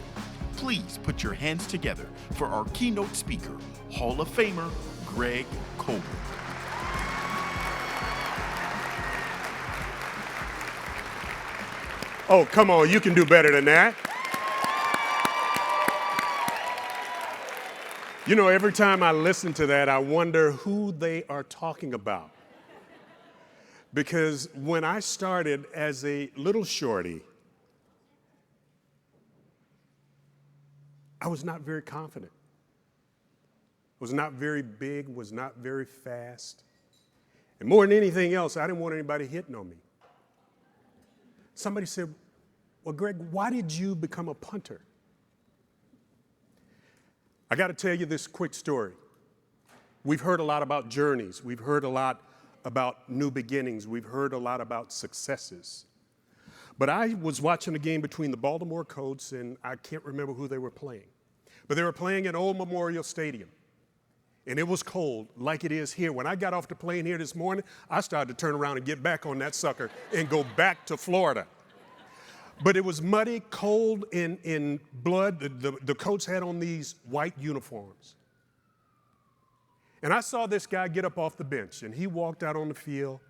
Please put your hands together for our keynote speaker, Hall of Famer Greg Coleman. Oh, come on, you can do better than that. You know, every time I listen to that, I wonder who they are talking about. Because when I started as a little shorty, I was not very confident. Was not very big, was not very fast. And more than anything else, I didn't want anybody hitting on me. Somebody said, well, Greg, why did you become a punter? I got to tell you this quick story. We've heard a lot about journeys. We've heard a lot about new beginnings. We've heard a lot about successes. But I was watching a game between the Baltimore Colts and I can't remember who they were playing. But they were playing at Old Memorial Stadium. And it was cold, like it is here. When I got off the plane here this morning, I started to turn around and get back on that sucker and go back to Florida. But it was muddy, cold, in blood. The coach had on these white uniforms. And I saw this guy get up off the bench, and he walked out on the field,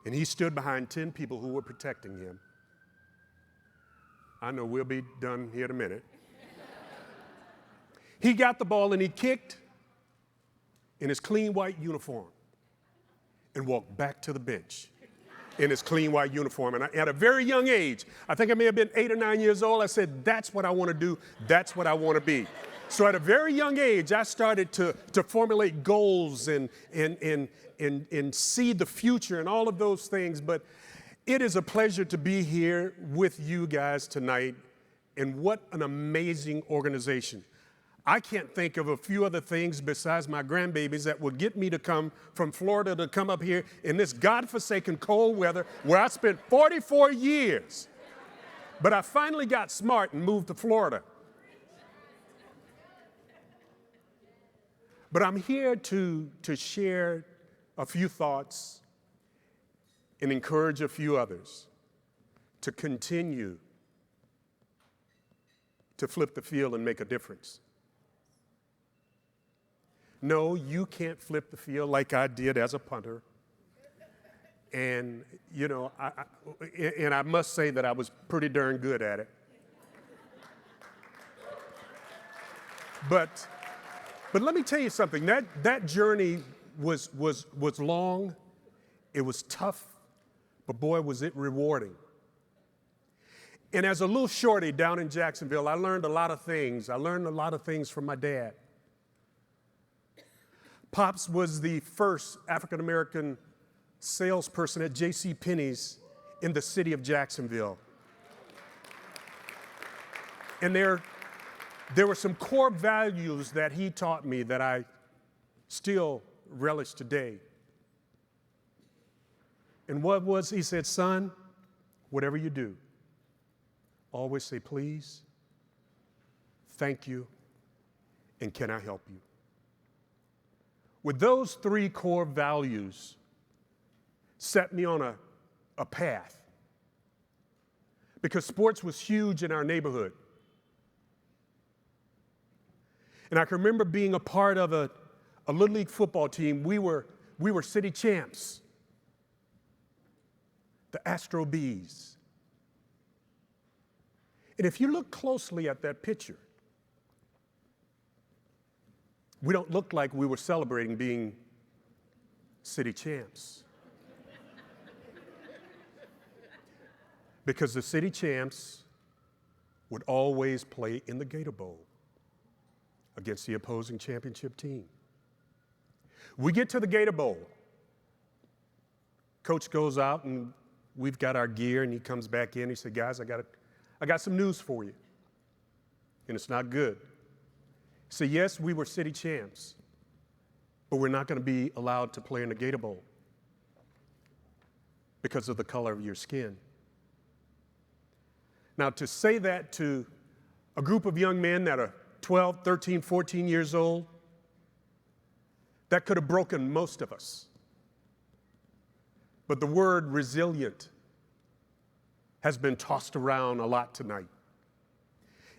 and he stood behind 10 people who were protecting him. I know we'll be done here in a minute. He got the ball, and he kicked in his clean white uniform and walked back to the bench in his clean white uniform. And at a very young age, I think I may have been 8 or 9 years old, I said, that's what I want to do. That's what I want to be. So at a very young age, I started to formulate goals and see the future and all of those things. But it is a pleasure to be here with you guys tonight. And what an amazing organization. I can't think of a few other things besides my grandbabies that would get me to come from Florida to come up here in this godforsaken cold weather where I spent 44 years. But I finally got smart and moved to Florida. But I'm here to share a few thoughts and encourage a few others to continue to flip the field and make a difference. No, you can't flip the field like I did as a punter. And, you know, I must say that I was pretty darn good at it. But let me tell you something. That journey was long. It was tough. But boy, was it rewarding. And as a little shorty down in Jacksonville, I learned a lot of things. I learned a lot of things from my dad. Pops was the first African-American salesperson at J.C. Penney's in the city of Jacksonville. And there were some core values that he taught me that I still relish today. And what was, he said, son, whatever you do, always say please, thank you, and can I help you? With those three core values, set me on a path. because sports was huge in our neighborhood. And I can remember being a part of a Little League football team. We were city champs, the Astro Bees. And if you look closely at that picture, we don't look like we were celebrating being city champs. Because the city champs would always play in the Gator Bowl against the opposing championship team. We get to the Gator Bowl. Coach goes out and we've got our gear, and he comes back in. He said, guys, I got some news for you. And it's not good. He said, yes, we were city champs, but we're not going to be allowed to play in the Gator Bowl because of the color of your skin. Now, to say that to a group of young men that are 12, 13, 14 years old, that could have broken most of us. But the word resilient has been tossed around a lot tonight.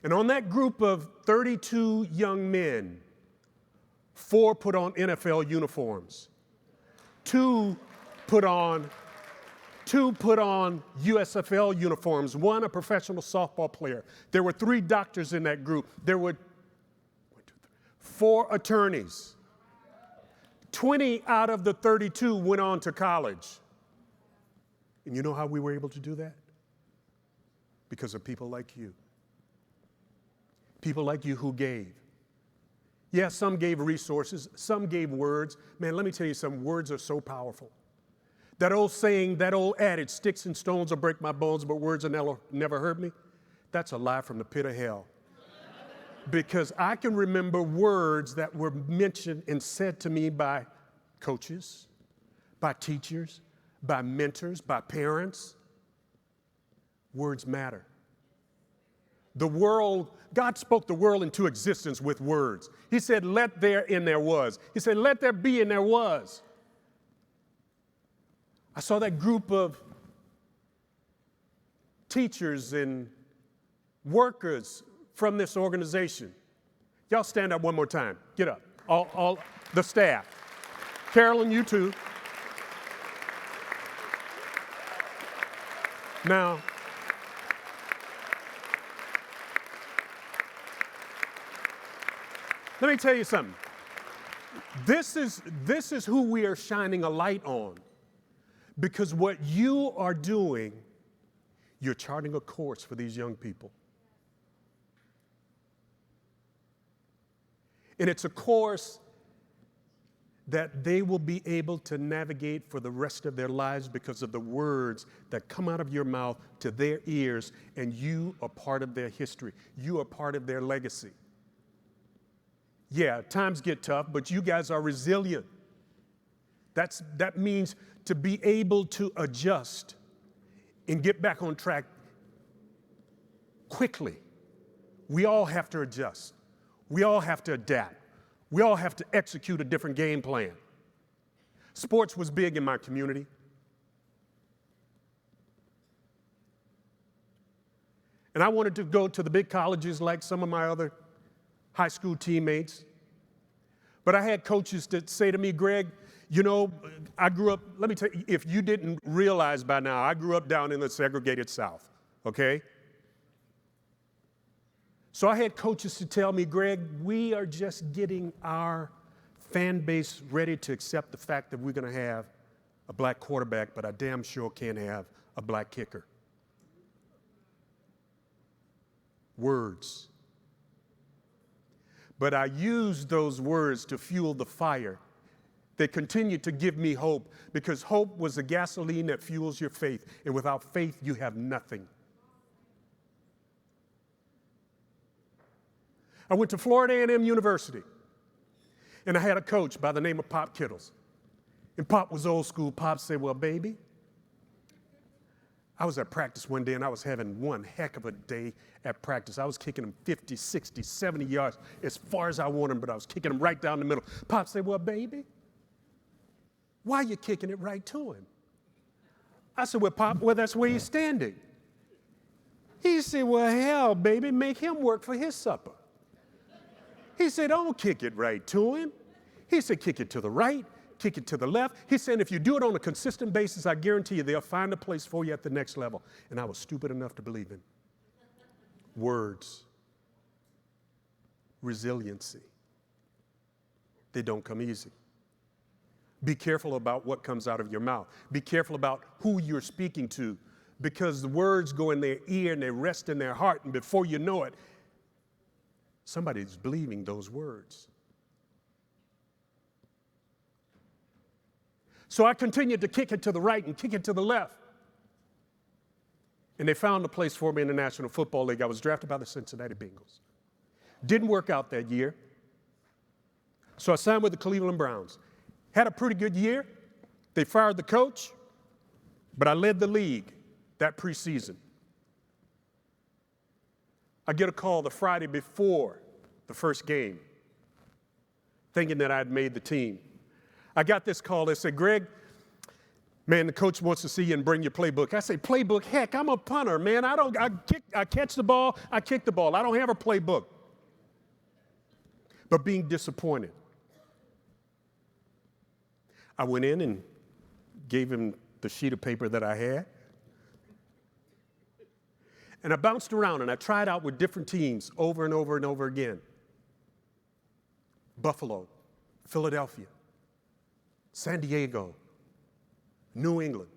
And on that group of 32 young men, 4 put on NFL uniforms, 2 put on USFL uniforms, 1 a professional softball player. There were 3 doctors in that group. There were 4 attorneys. 20 out of the 32 went on to college. And you know how we were able to do that? Because of people like you. People like you who gave. Yeah, some gave resources, some gave words. Man, let me tell you something, words are so powerful. That old saying, that old adage, sticks and stones will break my bones, but words will never hurt me, that's a lie from the pit of hell. Because I can remember words that were mentioned and said to me by coaches, by teachers, by mentors, by parents. Words matter. The world, God spoke the world into existence with words. He said, let there and there was. He said, let there be and there was. I saw that group of teachers and workers from this organization. Y'all stand up one more time. Get up. All the staff. Carolyn, you too. Now, let me tell you something. This is who we are shining a light on. Because what you are doing, you're charting a course for these young people. And it's a course that they will be able to navigate for the rest of their lives because of the words that come out of your mouth to their ears, and you are part of their history. You are part of their legacy. Yeah, times get tough, but you guys are resilient. That means to be able to adjust and get back on track quickly. We all have to adjust. We all have to adapt. We all have to execute a different game plan. Sports was big in my community. And I wanted to go to the big colleges like some of my other high school teammates. But I had coaches that say to me, Greg, you know, I grew up, let me tell you, if you didn't realize by now, I grew up down in the segregated South, okay? So I had coaches to tell me, Greg, we are just getting our fan base ready to accept the fact that we're going to have a black quarterback, but I damn sure can't have a black kicker. Words. But I used those words to fuel the fire. They continued to give me hope, because hope was the gasoline that fuels your faith. And without faith, you have nothing. I went to Florida A&M University, and I had a coach by the name of Pop Kittles. And Pop was old school. Pop said, well, baby, I was at practice one day, and I was having one heck of a day at practice. I was kicking them 50, 60, 70 yards as far as I wanted them, but I was kicking them right down the middle. Pop said, well, baby, why are you kicking it right to him? I said, well, Pop, well, that's where he's standing. He said, well, hell, baby, make him work for his supper. He said, don't kick it right to him. He said, kick it to the right, kick it to the left. He said, if you do it on a consistent basis, I guarantee you they'll find a place for you at the next level. And I was stupid enough to believe him. Words. Resiliency. They don't come easy. Be careful about what comes out of your mouth. Be careful about who you're speaking to, because the words go in their ear and they rest in their heart, and before you know it, somebody's believing those words. So I continued to kick it to the right and kick it to the left. And they found a place for me in the National Football League. I was drafted by the Cincinnati Bengals. Didn't work out that year. So I signed with the Cleveland Browns. Had a pretty good year. They fired the coach, but I led the league that preseason. I get a call the Friday before the first game, thinking that I'd made the team. I got this call. They said, Greg, man, the coach wants to see you and bring your playbook. I say, playbook? Heck, I'm a punter, man. I catch the ball, I kick the ball. I don't have a playbook. But being disappointed, I went in and gave him the sheet of paper that I had. And I bounced around and I tried out with different teams over and over and over again. Buffalo, Philadelphia, San Diego, New England.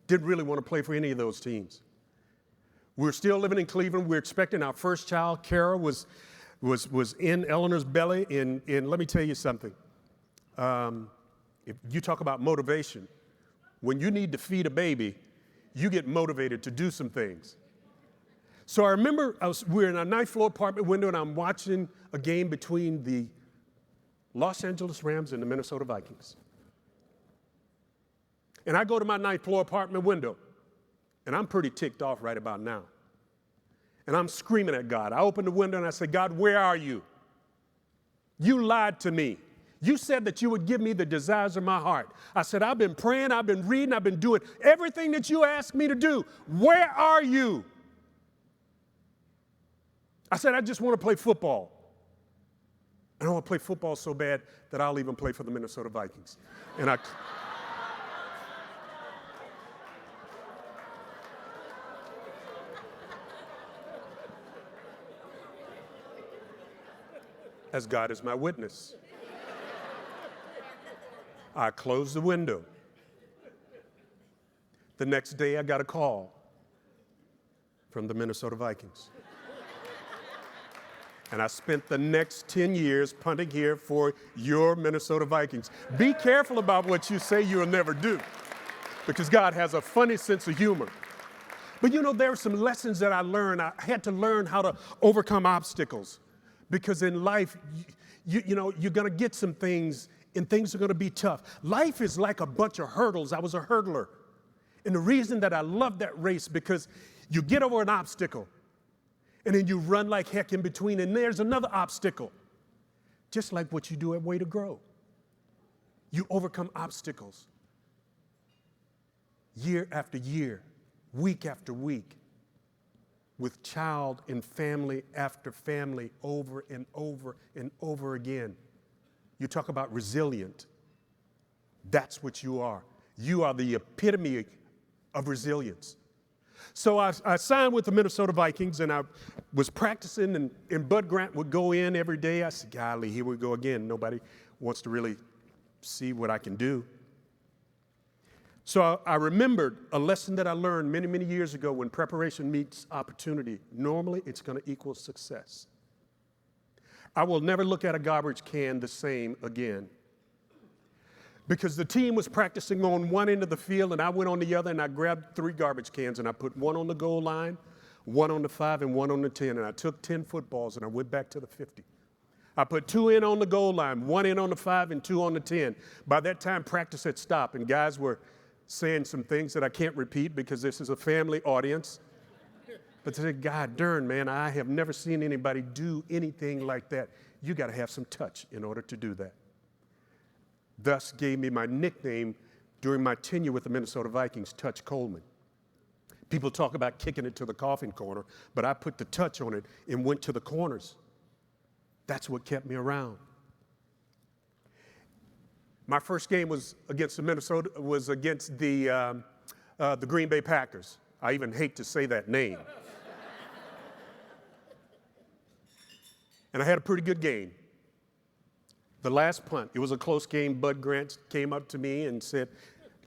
Didn't really want to play for any of those teams. We were still living in Cleveland. We were expecting our first child. Kara was in Eleanor's belly. And let me tell you something. If you talk about motivation, when you need to feed a baby, you get motivated to do some things. So I remember we were in a ninth floor apartment window, and I'm watching a game between the Los Angeles Rams and the Minnesota Vikings. And I go to my ninth floor apartment window, and I'm pretty ticked off right about now. And I'm screaming at God. I open the window and I say, God, where are you? You lied to me. You said that you would give me the desires of my heart. I said, I've been praying, I've been reading, I've been doing everything that you asked me to do. Where are you? I said, I just want to play football. And I want to play football so bad that I'll even play for the Minnesota Vikings. And as God is my witness, I closed the window. The next day, I got a call from the Minnesota Vikings. And I spent the next 10 years punting here for your Minnesota Vikings. Be careful about what you say you'll never do, because God has a funny sense of humor. But you know, there are some lessons that I learned. I had to learn how to overcome obstacles, because in life, you know, you're going to get some things, and things are going to be tough. Life is like a bunch of hurdles. I was a hurdler. And the reason that I love that race, because you get over an obstacle, and then you run like heck in between, and there's another obstacle. Just like what you do at Way to Grow. You overcome obstacles year after year, week after week, with child and family after family, over and over and over again. You talk about resilient. That's what you are. You are the epitome of resilience. So I signed with the Minnesota Vikings, and I was practicing, and Bud Grant would go in every day. I said, golly, here we go again. Nobody wants to really see what I can do. So I remembered a lesson that I learned many, many years ago: when preparation meets opportunity, normally it's going to equal success. I will never look at a garbage can the same again, because the team was practicing on one end of the field, and I went on the other, and I grabbed 3 garbage cans, and I put one on the goal line, one on the 5, and one on the 10, and I took 10 footballs, and I went back to the 50. I put 2 in on the goal line, 1 in on the 5, and 2 on the 10. By that time, practice had stopped, and guys were saying some things that I can't repeat because this is a family audience. But they said, God darn, man, I have never seen anybody do anything like that. You got to have some touch in order to do that. Thus gave me my nickname during my tenure with the Minnesota Vikings, Touch Coleman. People talk about kicking it to the coffin corner, but I put the touch on it and went to the corners. That's what kept me around. My first game was against the Green Bay Packers. I even hate to say that name. And I had a pretty good game. The last punt, it was a close game. Bud Grant came up to me and said,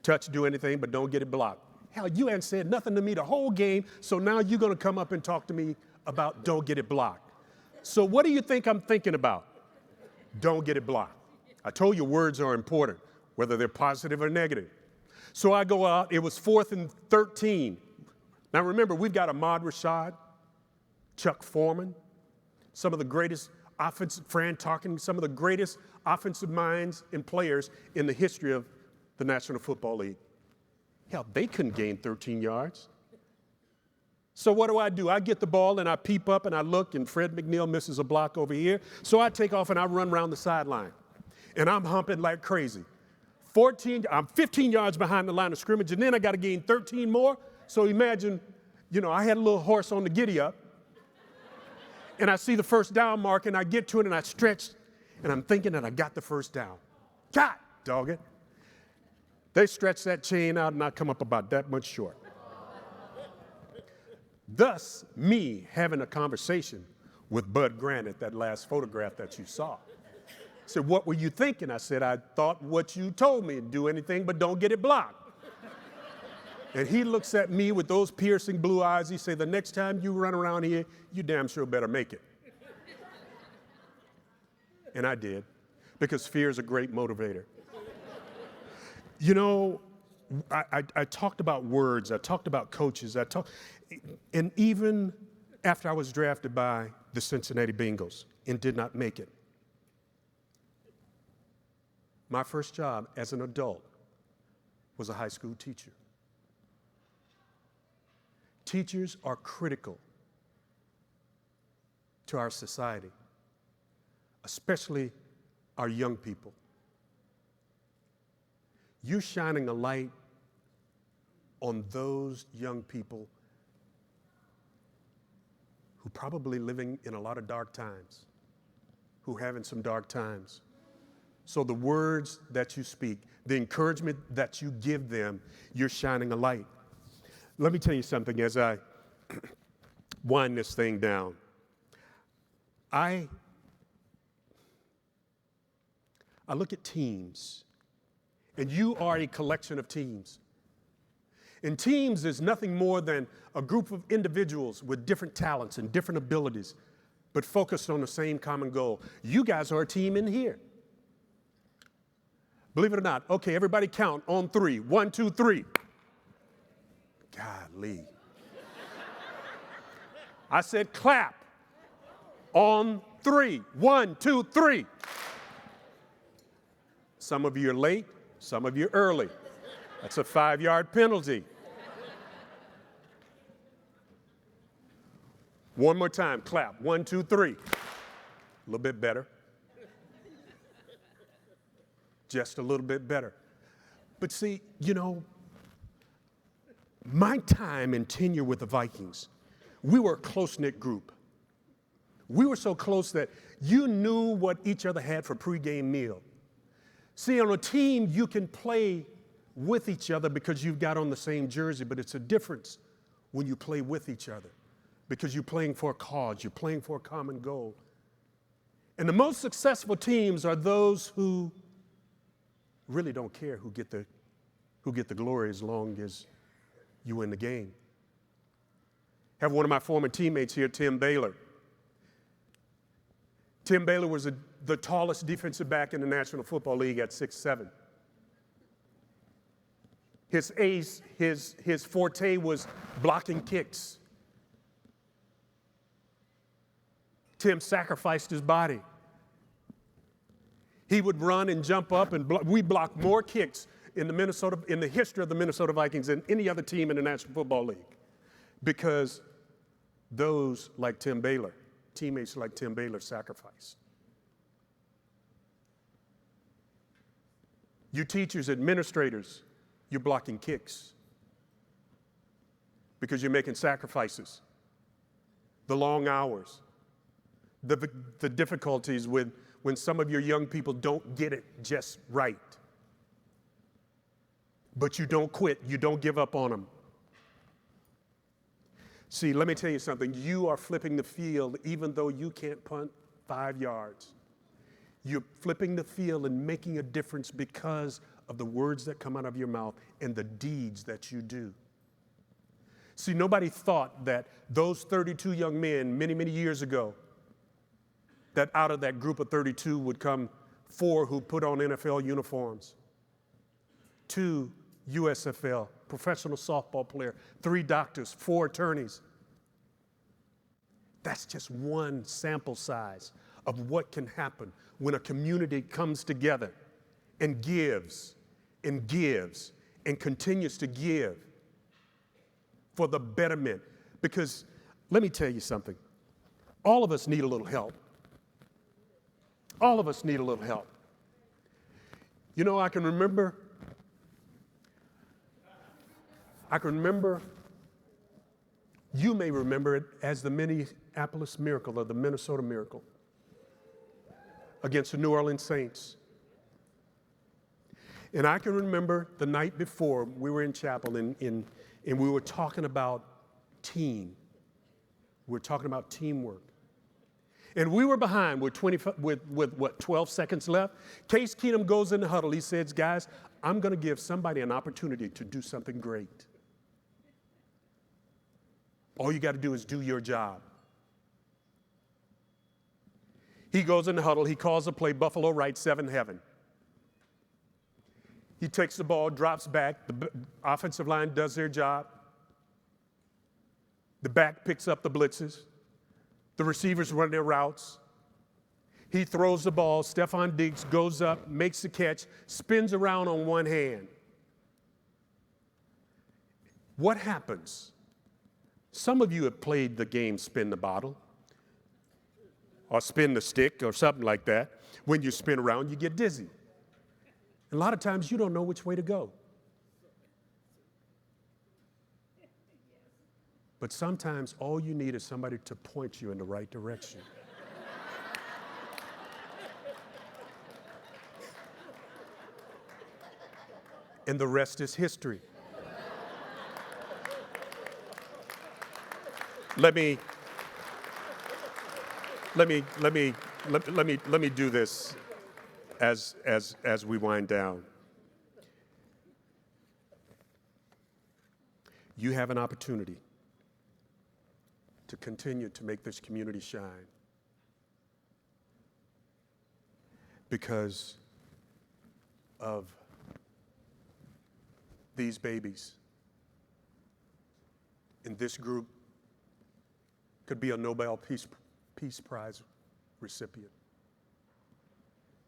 touch, do anything, but don't get it blocked. Hell, you hadn't said nothing to me the whole game, so now you're going to come up and talk to me about don't get it blocked. So what do you think I'm thinking about? Don't get it blocked. I told you words are important, whether they're positive or negative. So I go out. It was 4th and 13. Now remember, we've got Ahmad Rashad, Chuck Foreman, some of the greatest offensive, Fran Tarkenton, some of the greatest offensive minds and players in the history of the National Football League. Hell, they couldn't gain 13 yards. So what do? I get the ball and I peep up and I look and Fred McNeil misses a block over here. So I take off and I run around the sideline. And I'm humping like crazy. I'm 15 yards behind the line of scrimmage, and then I got to gain 13 more. So imagine, I had a little horse on the giddy up. And I see the first down mark, and I get to it, and I stretch, and I'm thinking that I got the first down. God, dog it. They stretch that chain out, and I come up about that much short. Thus, me having a conversation with Bud Grant at that last photograph that you saw. He said, what were you thinking? I said, I thought what you told me, do anything but don't get it blocked. And he looks at me with those piercing blue eyes. He said, the next time you run around here, you damn sure better make it. And I did, because fear is a great motivator. I talked about words. I talked about coaches. And even after I was drafted by the Cincinnati Bengals and did not make it, my first job as an adult was a high school teacher. Teachers are critical to our society, especially our young people. You're shining a light on those young people who probably living in a lot of dark times, who having some dark times. So the words that you speak, the encouragement that you give them, you're shining a light. Let me tell you something as I wind this thing down. I look at teams, and you are a collection of teams. And teams is nothing more than a group of individuals with different talents and different abilities, but focused on the same common goal. You guys are a team in here. Believe it or not. Okay, everybody count on 3. 1, 2, 3. Golly. I said clap on 3. 1, 2, 3. Some of you are late, some of you are early. That's a 5-yard penalty. One more time, clap. 1, 2, 3. A little bit better. Just a little bit better. But see, my time and tenure with the Vikings, we were a close-knit group. We were so close that you knew what each other had for pregame meal. See, on a team, you can play with each other because you've got on the same jersey, but it's a difference when you play with each other because you're playing for a cause, you're playing for a common goal. And the most successful teams are those who really don't care who get the glory as long as you win the game. I have one of my former teammates here, Tim Baylor. Tim Baylor was the tallest defensive back in the National Football League at 6'7". His forte was blocking kicks. Tim sacrificed his body. He would run and jump up, and we blocked more kicks in the history of the Minnesota Vikings than any other team in the National Football League, because those like Tim Baylor, teammates like Tim Baylor, sacrificed. You teachers, administrators, you're blocking kicks because you're making sacrifices, the long hours, the difficulties when some of your young people don't get it just right. But you don't quit, you don't give up on them. See, let me tell you something. You are flipping the field even though you can't punt 5 yards. You're flipping the field and making a difference because of the words that come out of your mouth and the deeds that you do. See, nobody thought that those 32 young men many, many years ago, that out of that group of 32 would come 4 who put on NFL uniforms, 2 USFL, professional softball player, 3 doctors, 4 attorneys. That's just one sample size of what can happen when a community comes together and gives and gives and continues to give for the betterment. Because let me tell you something. All of us need a little help. All of us need a little help. You know, I can remember, you may remember it as the Minneapolis Miracle or the Minnesota Miracle against the New Orleans Saints. And I can remember the night before we were in chapel and we were talking about team. We were talking about teamwork. And we were behind with 12 seconds left. Case Keenum goes in the huddle. He says, guys, I'm going to give somebody an opportunity to do something great. All you got to do is do your job. He goes in the huddle. He calls a play, Buffalo right, 7-heaven. He takes the ball, drops back. The offensive line does their job. The back picks up the blitzes. The receivers run their routes. He throws the ball. Stephon Diggs goes up, makes the catch, spins around on one hand. What happens? Some of you have played the game spin the bottle or spin the stick or something like that. When you spin around, you get dizzy. A lot of times you don't know which way to go. But sometimes all you need is somebody to point you in the right direction. And the rest is history. Let me do this as we wind down. You have an opportunity to continue to make this community shine. Because of these babies in this group could be a Nobel Peace Prize recipient.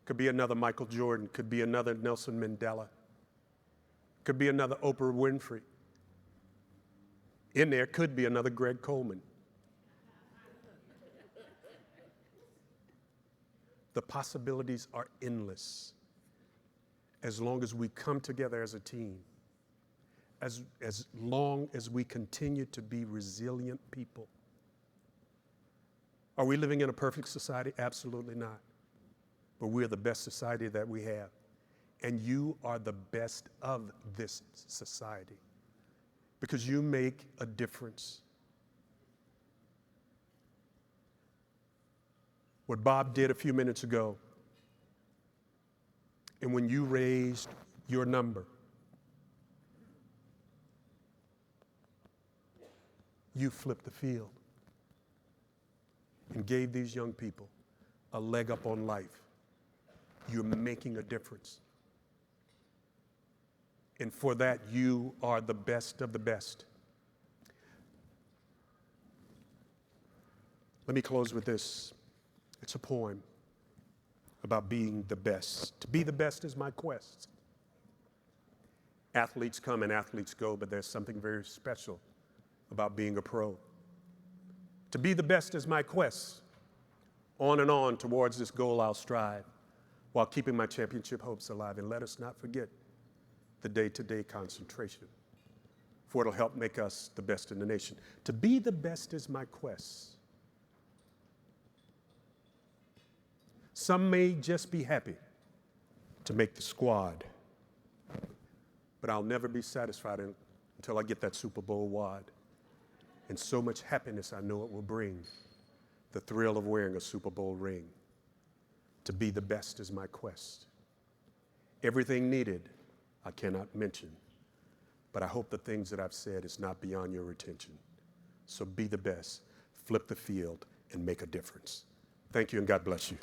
Could be another Michael Jordan, could be another Nelson Mandela, could be another Oprah Winfrey. In there could be another Greg Coleman. The possibilities are endless as long as we come together as a team, as long as we continue to be resilient people. Are we living in a perfect society? Absolutely not. But we're the best society that we have. And you are the best of this society because you make a difference. What Bob did a few minutes ago, and when you raised your number, you flipped the field and gave these young people a leg up on life. You're making a difference. And for that, you are the best of the best. Let me close with this. It's a poem about being the best. To be the best is my quest. Athletes come and athletes go, but there's something very special about being a pro. To be the best is my quest. On and on towards this goal I'll strive, while keeping my championship hopes alive. And let us not forget the day-to-day concentration for it'll help make us the best in the nation. To be the best is my quest. Some may just be happy to make the squad, but I'll never be satisfied until I get that Super Bowl wad. And so much happiness I know it will bring, the thrill of wearing a Super Bowl ring. To be the best is my quest. Everything needed I cannot mention, but I hope the things that I've said is not beyond your attention. So be the best, flip the field, and make a difference. Thank you, and God bless you.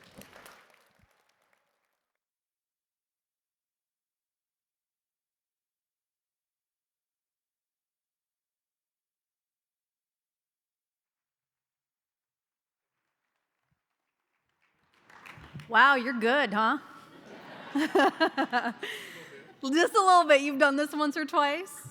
Wow, you're good, huh? Just a little bit. You've done this once or twice?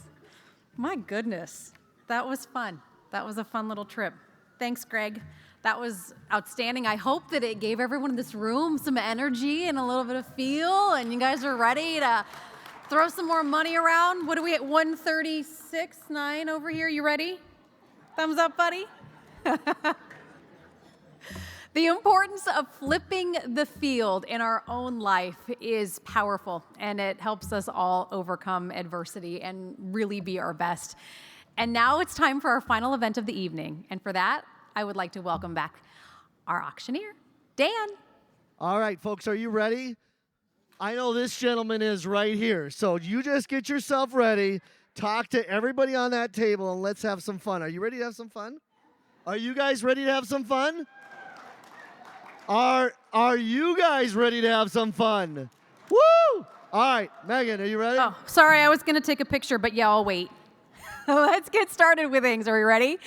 My goodness. That was fun. That was a fun little trip. Thanks, Greg. That was outstanding. I hope that it gave everyone in this room some energy and a little bit of feel, and you guys are ready to throw some more money around. What are we at, 136.9 over here? You ready? Thumbs up, buddy? The importance of flipping the field in our own life is powerful, and it helps us all overcome adversity and really be our best. And now it's time for our final event of the evening. And for that, I would like to welcome back our auctioneer, Dan. All right, folks, are you ready? I know this gentleman is right here. So you just get yourself ready, talk to everybody on that table, and let's have some fun. Are you ready to have some fun? Are you guys ready to have some fun? Are you guys ready to have some fun? Woo! All right, Megan, are you ready? Oh, sorry, I was going to take a picture, but yeah, I'll wait. Let's get started with things. Are you ready?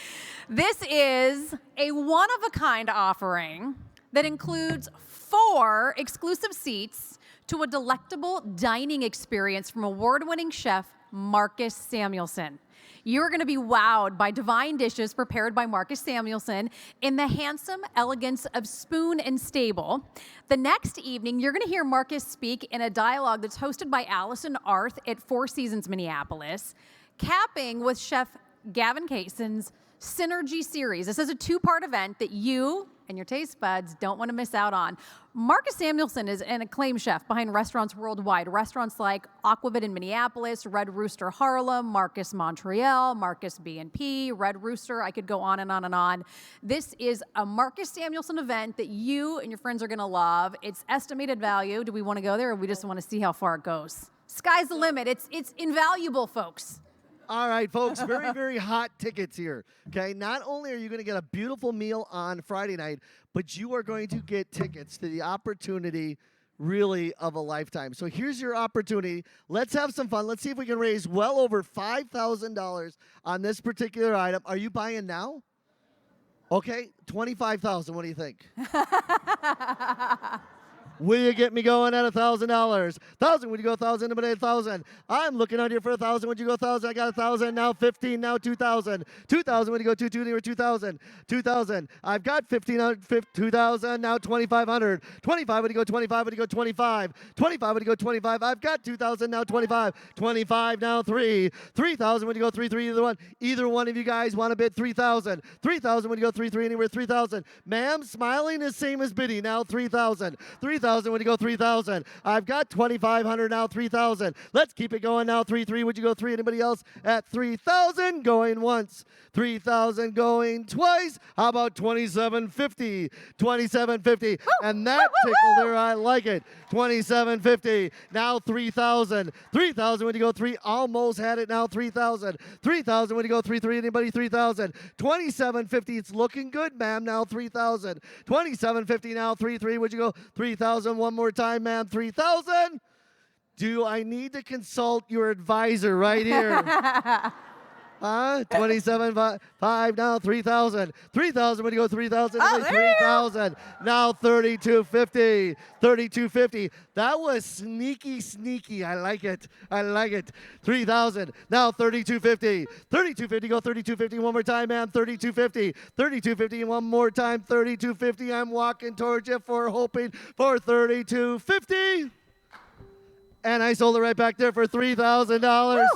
This is a one-of-a-kind offering that includes 4 exclusive seats to a delectable dining experience from award-winning chef Marcus Samuelsson. You're going to be wowed by divine dishes prepared by Marcus Samuelsson in the handsome elegance of Spoon and Stable. The next evening, you're going to hear Marcus speak in a dialogue that's hosted by Allison Arth at Four Seasons Minneapolis, capping with Chef Gavin Kaysen's Synergy series. This is a 2-part event that you and your taste buds don't want to miss out on. Marcus Samuelsson is an acclaimed chef behind restaurants worldwide. Restaurants like Aquavit in Minneapolis, Red Rooster Harlem, Marcus Montreal, Marcus B&P, Red Rooster. I could go on and on and on. This is a Marcus Samuelsson event that you and your friends are going to love. It's estimated value. Do we want to go there, or we just want to see how far it goes? Sky's the limit. It's invaluable, folks. All right, folks, very, very hot tickets here, okay? Not only are you going to get a beautiful meal on Friday night, but you are going to get tickets to the opportunity really of a lifetime. So here's your opportunity. Let's have some fun. Let's see if we can raise well over $5,000 on this particular item. Are you buying now? Okay, $25,000. What do you think? Will you get me going at $1,000? 1,000, would you go 1,000? Anybody 1,000? I'm looking out here for 1,000. Would you go 1,000? I got 1,000. Now 15. Now 2,000. 2,000. Would you go 2,200 or 2,000? 2,000. I've got 15. 2,000. Now 2,500. 25. Would you go 25? Would you go 25? 25. Would you go 25? I've got 2,000. Now 25. 25. Now 3. 3,000. Would you go 3? 3. Either one of you guys want to bid 3,000. 3,000. Would you go 3? 3. Anywhere 3,000. Ma'am, smiling is same as bidding. Now 3,000. 3,000. Would you go 3,000? I've got 2,500 now 3,000. Let's keep it going now 3,300. Would you go 3? Anybody else at 3,000? Going once. 3,000 going twice. How about 2,750? 2,750. And that tickle there, I like it. 2,750. Now 3,000. 3,000. Would you go 3? Almost had it now 3,000. 3,000. Would you go 3,300? Anybody 3,000? 2,750. It's looking good, ma'am. Now 3,000. 2,750 now 3,300. Would you go 3,000? One more time, ma'am. 3,000. Do I need to consult your advisor right here? 27.5 now 3,000. 3,000. Would you go 3,000? Oh, 3,000. Now 3,250. 3,250. That was sneaky. I like it. 3,000. Now 3,250. 3,250. Go 3,250. One more time, ma'am. 3,250. 3,250. One more time. 3,250. I'm walking towards you for hoping for 3,250. And I sold it right back there for $3,000.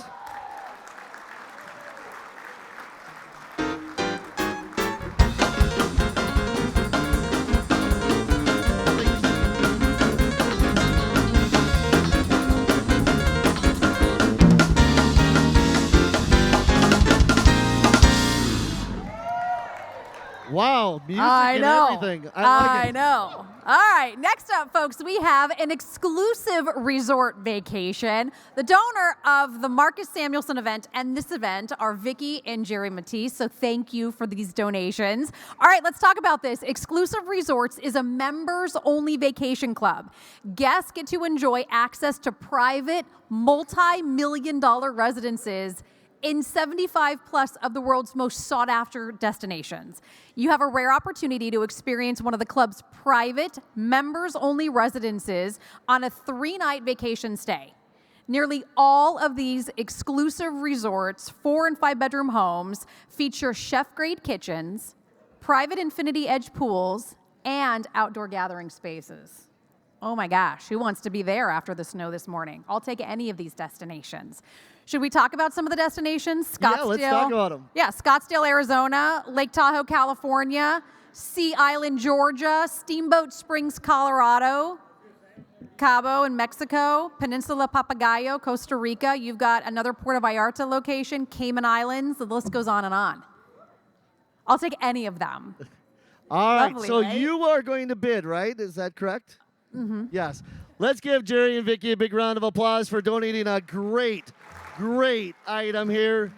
Wow, music I and know. everything. I like it. know. All right, next up, folks, we have an exclusive resort vacation. The donor of the Marcus Samuelson event and this event are Vicky and Jerry Matisse, so thank you for these donations. All right, let's talk about this. Exclusive Resorts is a members-only vacation club. Guests get to enjoy access to private, multi-million-dollar residences in 75 plus of the world's most sought after destinations. You have a rare opportunity to experience one of the club's private, members only residences on a 3-night vacation stay. Nearly all of these exclusive resorts, 4 and 5 bedroom homes, feature chef grade kitchens, private infinity edge pools, and outdoor gathering spaces. Oh my gosh, who wants to be there after the snow this morning? I'll take any of these destinations. Should we talk about some of the destinations? Scottsdale. Yeah, let's talk about them. Yeah, Scottsdale, Arizona, Lake Tahoe, California, Sea Island, Georgia, Steamboat Springs, Colorado, Cabo in Mexico, Peninsula Papagayo, Costa Rica. You've got another Puerto Vallarta location, Cayman Islands. The list goes on and on. I'll take any of them. All right, Lovely, so right? you are going to bid, right? Is that correct? Mm-hmm. Yes. Let's give Jerry and Vicky a big round of applause for donating a great item here.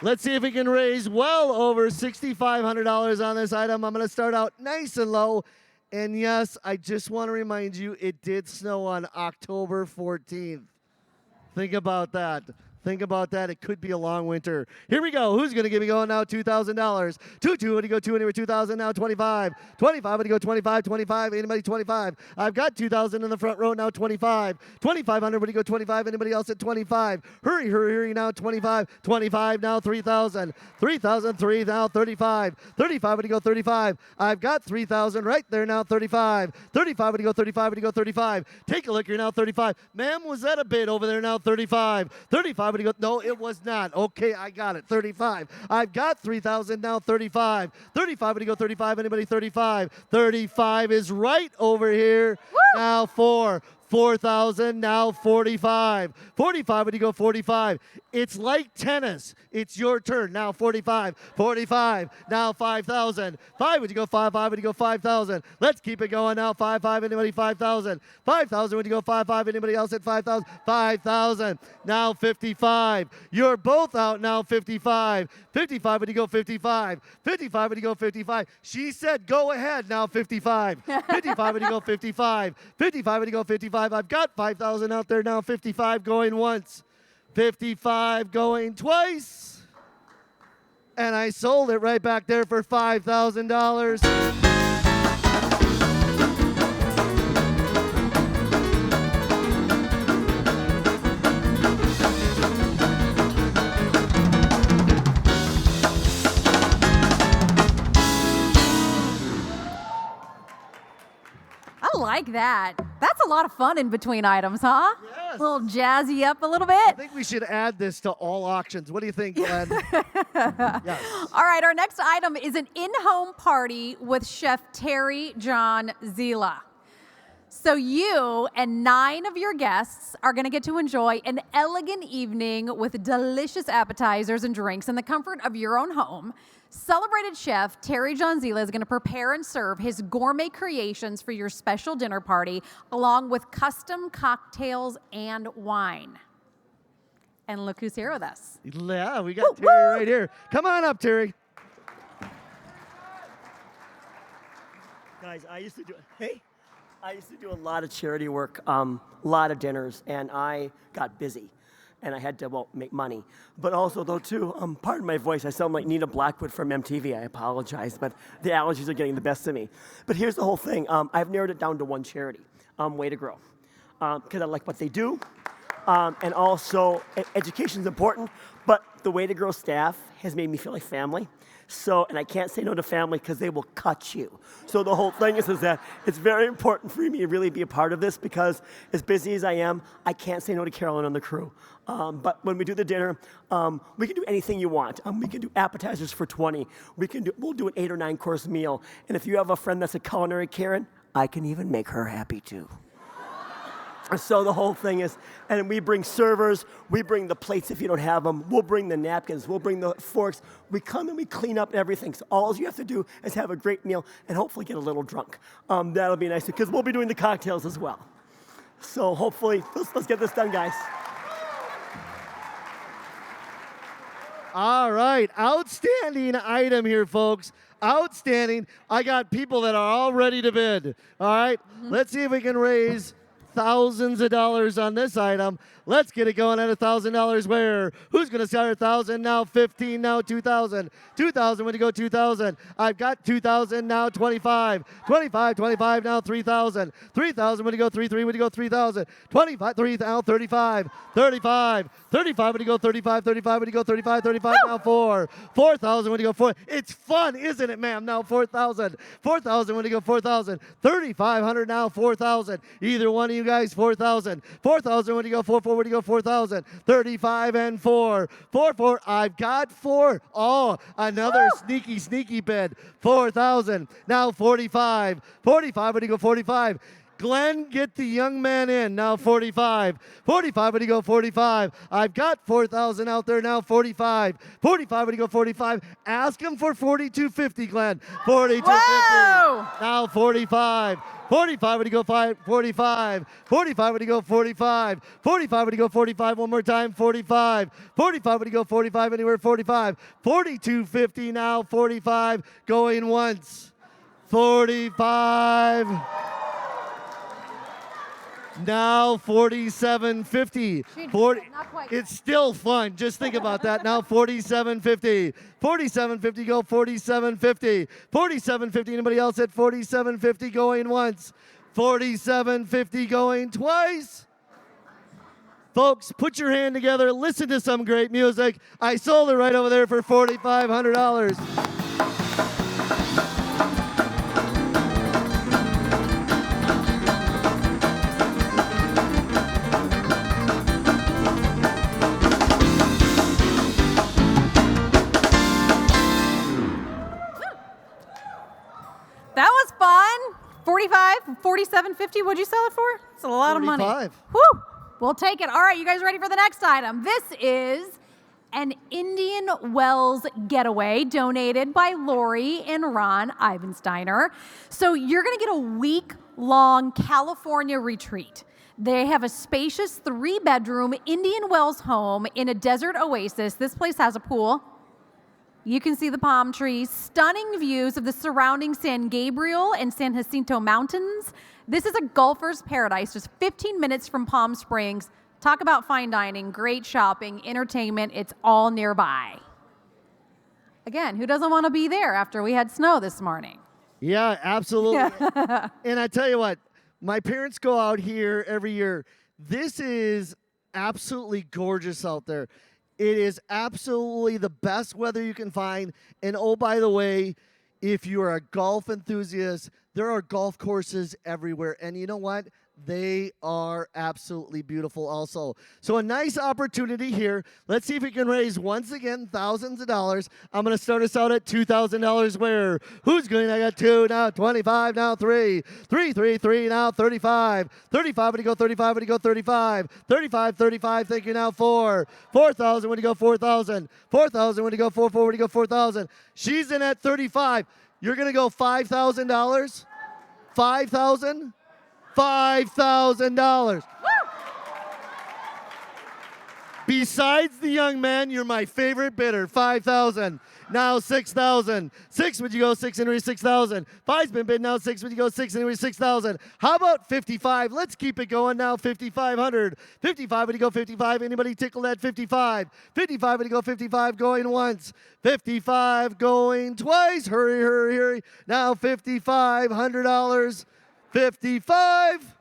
Let's see if we can raise well over $6,500 on this item. I'm going to start out nice and low. And yes, I just want to remind you, it did snow on October 14th. Think about that. Think about that. It could be a long winter. Here we go. Who's going to give me going now? $2,000. 2, would you go 2 anywhere? 2,000 now. 25. 25, would you go 25? 25. Anybody 25? I've got 2,000 in the front row now. 25. 2,500, would you go 25? Anybody else at 25? Hurry now. 25. 25 now. 3,000. 3,000. 3 now. 35. 35, would you go 35? I've got 3,000 right there now. 35. 35, would you go 35? Would you go 35? Take a look. You're now 35. Ma'am, was that a bid over there now? 35. 35. Go, no, it was not. Okay, I got it. 35. I've got 3,000 now. 35. 35. Would you go 35? Anybody 35? 35 is right over here. Woo! Now 4. 4,000 now. 45. 45. Would you go 45? It's like tennis. It's your turn now. 45. 45 now. 5,000. 5. Would you go 5? 5. Would you go 5,000? Let's keep it going now. 5. 5. Anybody 5,000? 5,000. Would you go 5? 5. Anybody else at 5,000? 5,000 now. 55. You're both out now. 55. 55. Would you go 55? 55. Would you go 55? She said go ahead now. 55. 55. Would you go 55? 55. Would you go 55? I've got 5,000 out there now. 55 going once. 55 going twice. And I sold it right back there for $5,000. I like that. That's a lot of fun in between items, huh? Yes. A little jazzy up a little bit. I think we should add this to all auctions. What do you think, Glenn? Yes. All right, our next item is an in-home party with Chef Terry John Zila. So you and 9 of your guests are going to get to enjoy an elegant evening with delicious appetizers and drinks in the comfort of your own home. Celebrated chef Terry John Zila is going to prepare and serve his gourmet creations for your special dinner party, along with custom cocktails and wine. And look who's here with us. Yeah, we got Terry right here. Come on up, Terry. Guys, I used to do a lot of charity work, a lot of dinners, and I got busy. And I had to, make money. But also, though, too, pardon my voice, I sound like Nina Blackwood from MTV. I apologize, but the allergies are getting the best of me. But here's the whole thing. I've narrowed it down to one charity, Way to Grow, because I like what they do. And also, education's important, but the Way to Grow staff has made me feel like family. So, and I can't say no to family because they will cut you. So the whole thing is that it's very important for me to really be a part of this because as busy as I am, I can't say no to Carolyn and the crew. But when we do the dinner, we can do anything you want. We can do appetizers for 20. We'll do an 8 or 9 course meal. And if you have a friend that's a culinary Karen, I can even make her happy too. So the whole thing is, and we bring servers, we bring the plates if you don't have them, we'll bring the napkins, we'll bring the forks. We come and we clean up everything. So all you have to do is have a great meal and hopefully get a little drunk. That'll be nice because we'll be doing the cocktails as well. So hopefully, let's get this done, guys. All right, outstanding item here, folks. Outstanding. I got people that are all ready to bid. All right, let's see if we can raise thousands of dollars on this item. Let's get it going at $1,000 where? Who's going to start at 1,000 now? 15 now, 2,000. 2,000 when you go 2,000. I've got 2,000 now, 25. 25 now, 3,000. 3,000 when you go 3 when you go 3,000. 25, 3 now, 35. 35 when you go 35 when you go 35 now 4. 4,000 when you go 4. It's fun, isn't it, ma'am? Now 4,000. 4,000 when you go 4,000. 3,500 now, 4,000. Either one of you guys, 4,000. 4,000 when you go 4 when you go 4,000. 35 and 4. 4. I've got 4. Oh, another sneaky bid. 4,000. Now 45. 45 when you go 45. Glenn, get the young man in. Now 45. 45 when you go 45. I've got 4,000 out there now. 45. 45 when you go 45. Ask him for 42.50, Glenn. 42.50. Now 45. 45 when you go 45. 45 when you go 45. 45 when you go 45. One more time. 45. 45 when you go 45. Anywhere 45. 42.50 now. 45. Going once. 45. Now 47.50. 40. It's still fun. Just think about that. Now 47.50. 47.50. Go 47.50. 47.50. Anybody else at 47.50 going once? 47.50 going twice. Folks, put your hand together. Listen to some great music. I sold it right over there for $4,500. That was fun. 45, 47.50. What'd you sell it for? It's a lot of money. 45. Whew. We'll take it. All right, you guys ready for the next item? This is an Indian Wells getaway donated by Lori and Ron Ivensteiner. So you're going to get a week-long California retreat. They have a spacious 3-bedroom Indian Wells home in a desert oasis. This place has a pool. You can see the palm trees, stunning views of the surrounding San Gabriel and San Jacinto Mountains. This is a golfer's paradise, just 15 minutes from Palm Springs. Talk about fine dining, great shopping, entertainment. It's all nearby. Again, who doesn't want to be there after we had snow this morning? Yeah, absolutely. And I tell you what, my parents go out here every year. This is absolutely gorgeous out there. It is absolutely the best weather you can find. And oh, by the way, if you are a golf enthusiast, there are golf courses everywhere. And you know what? They are absolutely beautiful also. So a nice opportunity here. Let's see if we can raise, once again, thousands of dollars. I'm going to start us out at $2,000 where? Who's going? I got 2 now, 25 now, 3. 3 now, 35. 35 when you go 35 when you go 35. 35, thank you now, 4. 4,000 when you go 4,000. 4,000 when you go 4 when you go 4,000. She's in at 35. You're going to go $5,000? 5,000? $5,000. Besides the young man, you're my favorite bidder. 5,000. Now 6,000. 6 would you go 6 and 6,000. 5's been bid now 6 would you go 6 and 6,000. How about 55? Let's keep it going now. 5,500. 55 would you go 55? Anybody tickled at 55? 55 would you go 55 going once. 55 going twice. Hurry. Now $5,500. 55.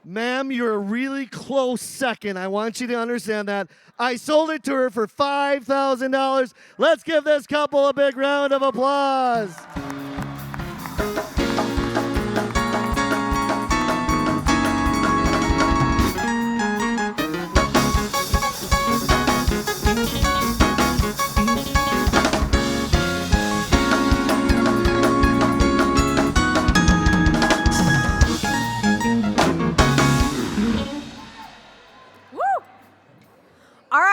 Ma'am, you're a really close second. I want you to understand that. I sold it to her for $5,000. Let's give this couple a big round of applause.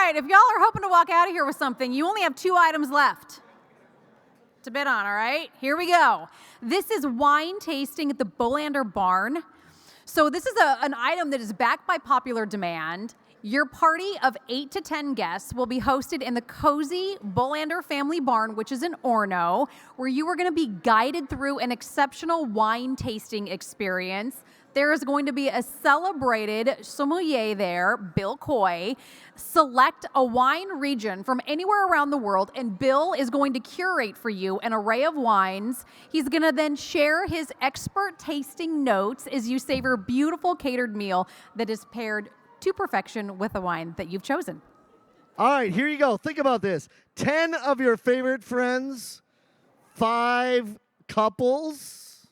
right, if y'all are hoping to walk out of here with something, you only have 2 items left to bid on, all right? Here we go. This is wine tasting at the Bolander Barn. So this is an item that is backed by popular demand. Your party of 8 to 10 guests will be hosted in the cozy Bolander Family Barn, which is in Orono, where you are going to be guided through an exceptional wine tasting experience. There is going to be a celebrated sommelier there, Bill Coy, select a wine region from anywhere around the world, and Bill is going to curate for you an array of wines. He's going to then share his expert tasting notes as you savor a beautiful catered meal that is paired to perfection with the wine that you've chosen. All right, here you go. Think about this. 10 of your favorite friends, 5 couples,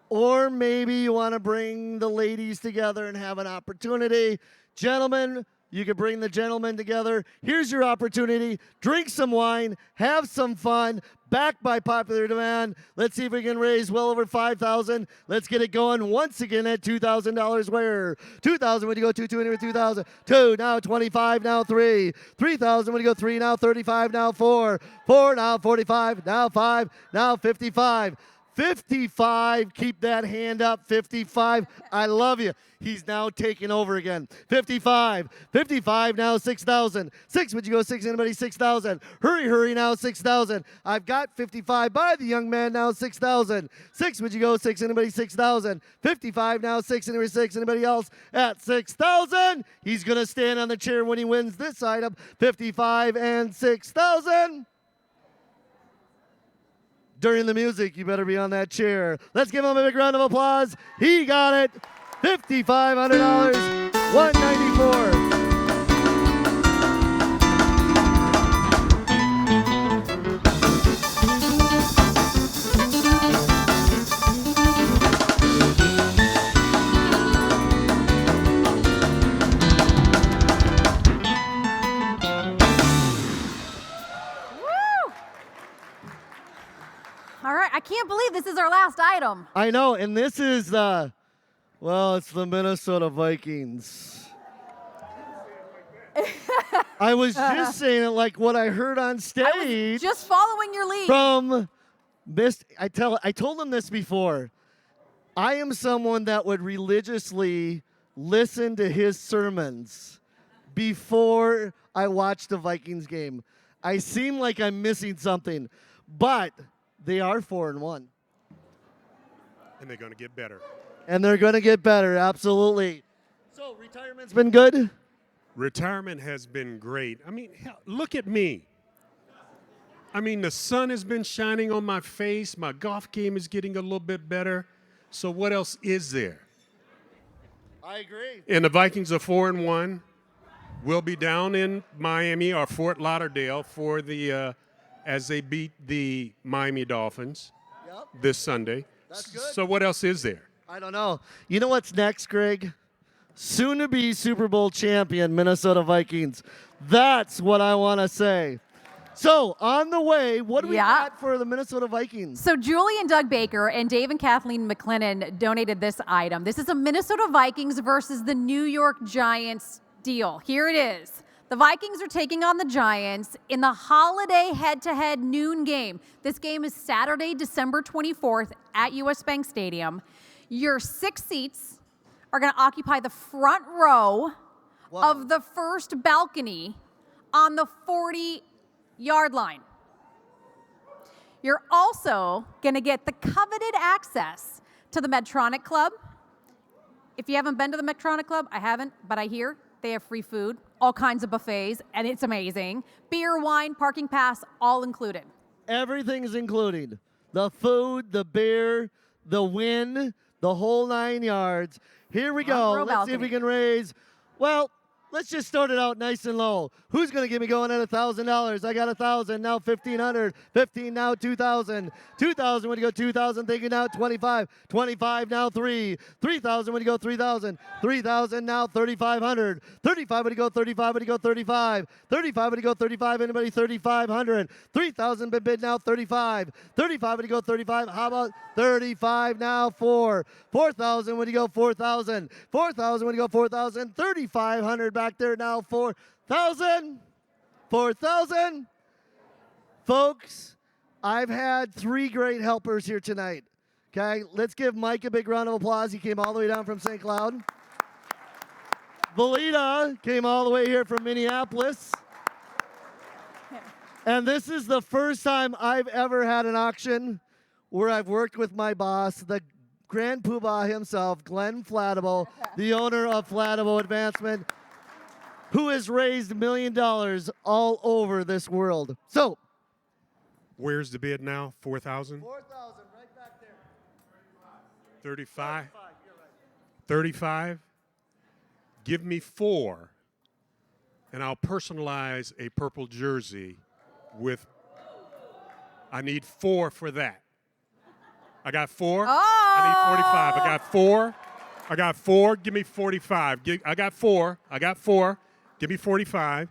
or maybe you want to bring the ladies together and have an opportunity. Gentlemen, you could bring the gentlemen together. Here's your opportunity. Drink some wine, have some fun, backed by popular demand. Let's see if we can raise well over $5,000. Let's get it going once again at $2,000 where? 2,000 when you go 2, 2,000. 2, now 25, now 3. 3,000 when you go 3, now 35, now 4. 4, now 45, now 5, now 55. 55, keep that hand up, 55, I love you. He's now taking over again. 55, 55, now 6,000. 6, would you go 6, anybody, 6,000. Hurry, now 6,000. I've got 55 by the young man, now 6,000. 6, would you go 6, anybody, 6,000. 55, now 6, anybody, 6, anybody else at 6,000. He's going to stand on the chair when he wins this item. 55 and 6,000. During the music, you better be on that chair. Let's give him a big round of applause. He got it. $5,500, $194. All right, I can't believe this is our last item. I know, and this is it's the Minnesota Vikings. I was just saying it like what I heard on stage. I was just following your lead. From I told them this before. I am someone that would religiously listen to his sermons before I watch the Vikings game. I seem like I'm missing something, but they are 4-1. And they're going to get better. And they're going to get better, absolutely. So retirement's been good? Retirement has been great. I mean, hell, look at me. I mean, the sun has been shining on my face. My golf game is getting a little bit better. So what else is there? I agree. And the Vikings are 4-1. We'll be down in Miami or Fort Lauderdale for the as they beat the Miami Dolphins this Sunday. That's good. So what else is there? I don't know. You know what's next, Greg? Soon-to-be Super Bowl champion Minnesota Vikings. That's what I want to say. So, on the way, what do we got for the Minnesota Vikings? So Julie and Doug Baker and Dave and Kathleen McLennan donated this item. This is a Minnesota Vikings versus the New York Giants deal. Here it is. The Vikings are taking on the Giants in the holiday head-to-head noon game. This game is Saturday, December 24th at US Bank Stadium. Your 6 seats are going to occupy the front row of the first balcony on the 40-yard line. You're also going to get the coveted access to the Medtronic Club. If you haven't been to the Medtronic Club, I haven't, but I hear they have free food, all kinds of buffets, and it's amazing. Beer, wine, parking pass, all included. Everything's included. The food, the beer, the win, the whole 9 yards. Here we go. Let's see if we can raise, let's just start it out nice and low. Who's going to get me going at $1,000? I got 1,000, now 1,500. 15, now 2,000. 2,000 when you go 2,000, thinking now 25. 25, now 3. 3,000 when you go 3,000. 3,000, now 3,500. 35 when you go 35, when you go 35. 35 when you go 35, anybody 3,500. 3,000 been bid, now 35. 35 when you go 35, how about 35, now 4. 4,000 when you go 4,000. 4,000 when you go 4,000. 3,500 back there, now 4. 4,000, 4,000. Folks, I've had 3 great helpers here tonight. Okay, let's give Mike a big round of applause. He came all the way down from St. Cloud. Belita came all the way here from Minneapolis. And this is the first time I've ever had an auction where I've worked with my boss, the Grand Poobah himself, Glenn Fadumo, the owner of Fadumo Advancement, who has raised $1 million all over this world. So, Where's the bid now? 4,000? 4,000, right back there. 35? You're right. 35? Give me 4, and I'll personalize a purple jersey with, I need 4 for that. I got 4. I need 45. I got 4. I got 4. Give me 45. I got 4. I got 4. Give me 45.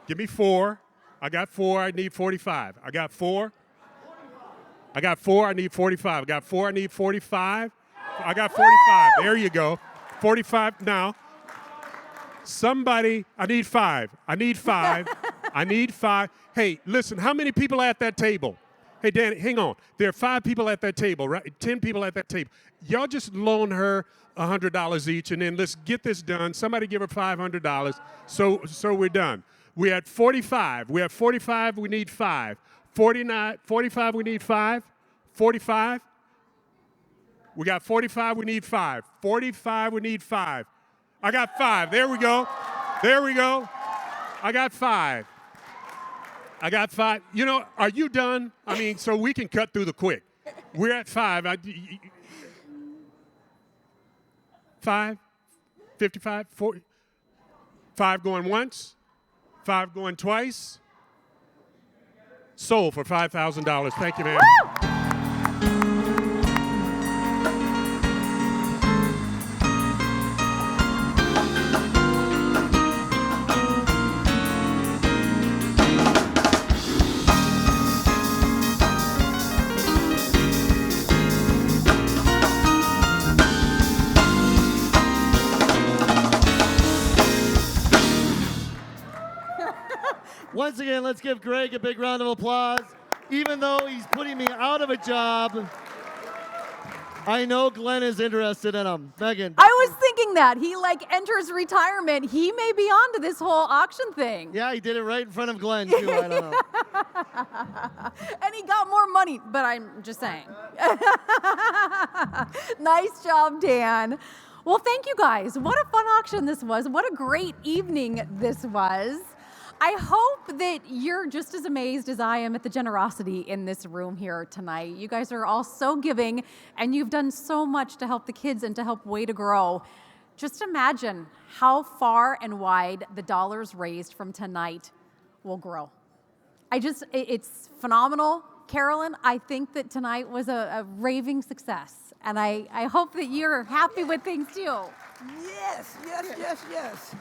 Give me 4. I got 4. I need 45. I got 4. I got 4. I need 45. I got 4. I need 45. I got 45. There you go. 45 now. Somebody, I need 5. I need 5. I need 5. Hey, listen, how many people at that table? Hey, Danny, hang on. There are 5 people at that table, right? 10 people at that table. Y'all just loan her $100 each, and then let's get this done. Somebody give her $500, so we're done. We had 45. We have 45. We need 5. 49. 45. We need 5. 45. We got 45. We need 5. 45. We need 5. I got 5. There we go. There we go. I got 5. I got 5. You know, are you done? I mean, so we can cut through the quick. We're at 5. 5, 55, 40. 5 going once. 5 going twice. Sold for $5,000. Thank you, ma'am. Once again, let's give Greg a big round of applause. Even though he's putting me out of a job, I know Glenn is interested in him. Megan. I was thinking that. He enters retirement. He may be onto this whole auction thing. Yeah, he did it right in front of Glenn, too. I don't know. And he got more money, but I'm just saying. Nice job, Dan. Well, thank you guys. What a fun auction this was. What a great evening this was. I hope that you're just as amazed as I am at the generosity in this room here tonight. You guys are all so giving, and you've done so much to help the kids and to help Way to Grow. Just imagine how far and wide the dollars raised from tonight will grow. It's phenomenal. Carolyn, I think that tonight was a raving success, and I hope that you're happy with things too. Yes, yes, yes, yes.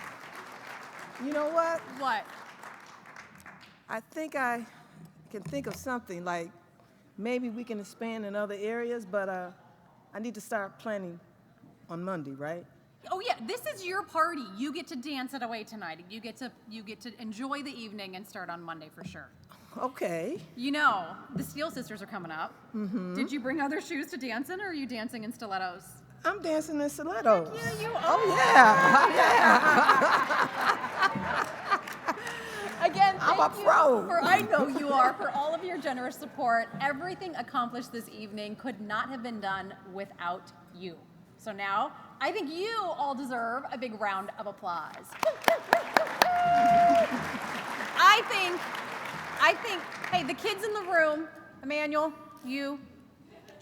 You know what? What? I think I can think of something, like maybe we can expand in other areas, but I need to start planning on Monday, right? Oh yeah, this is your party. You get to dance it away tonight. You get to enjoy the evening and start on Monday for sure. Okay. You know, the Steele Sisters are coming up. Mm-hmm. Did you bring other shoes to dance in, or are you dancing in stilettos? I'm dancing in stilettos. Yeah, you are. Oh yeah, yeah. Again, I'm thank a you pro. I know you are, for all of your generous support. Everything accomplished this evening could not have been done without you. So now, I think you all deserve a big round of applause. I think, hey, the kids in the room, Emmanuel, you,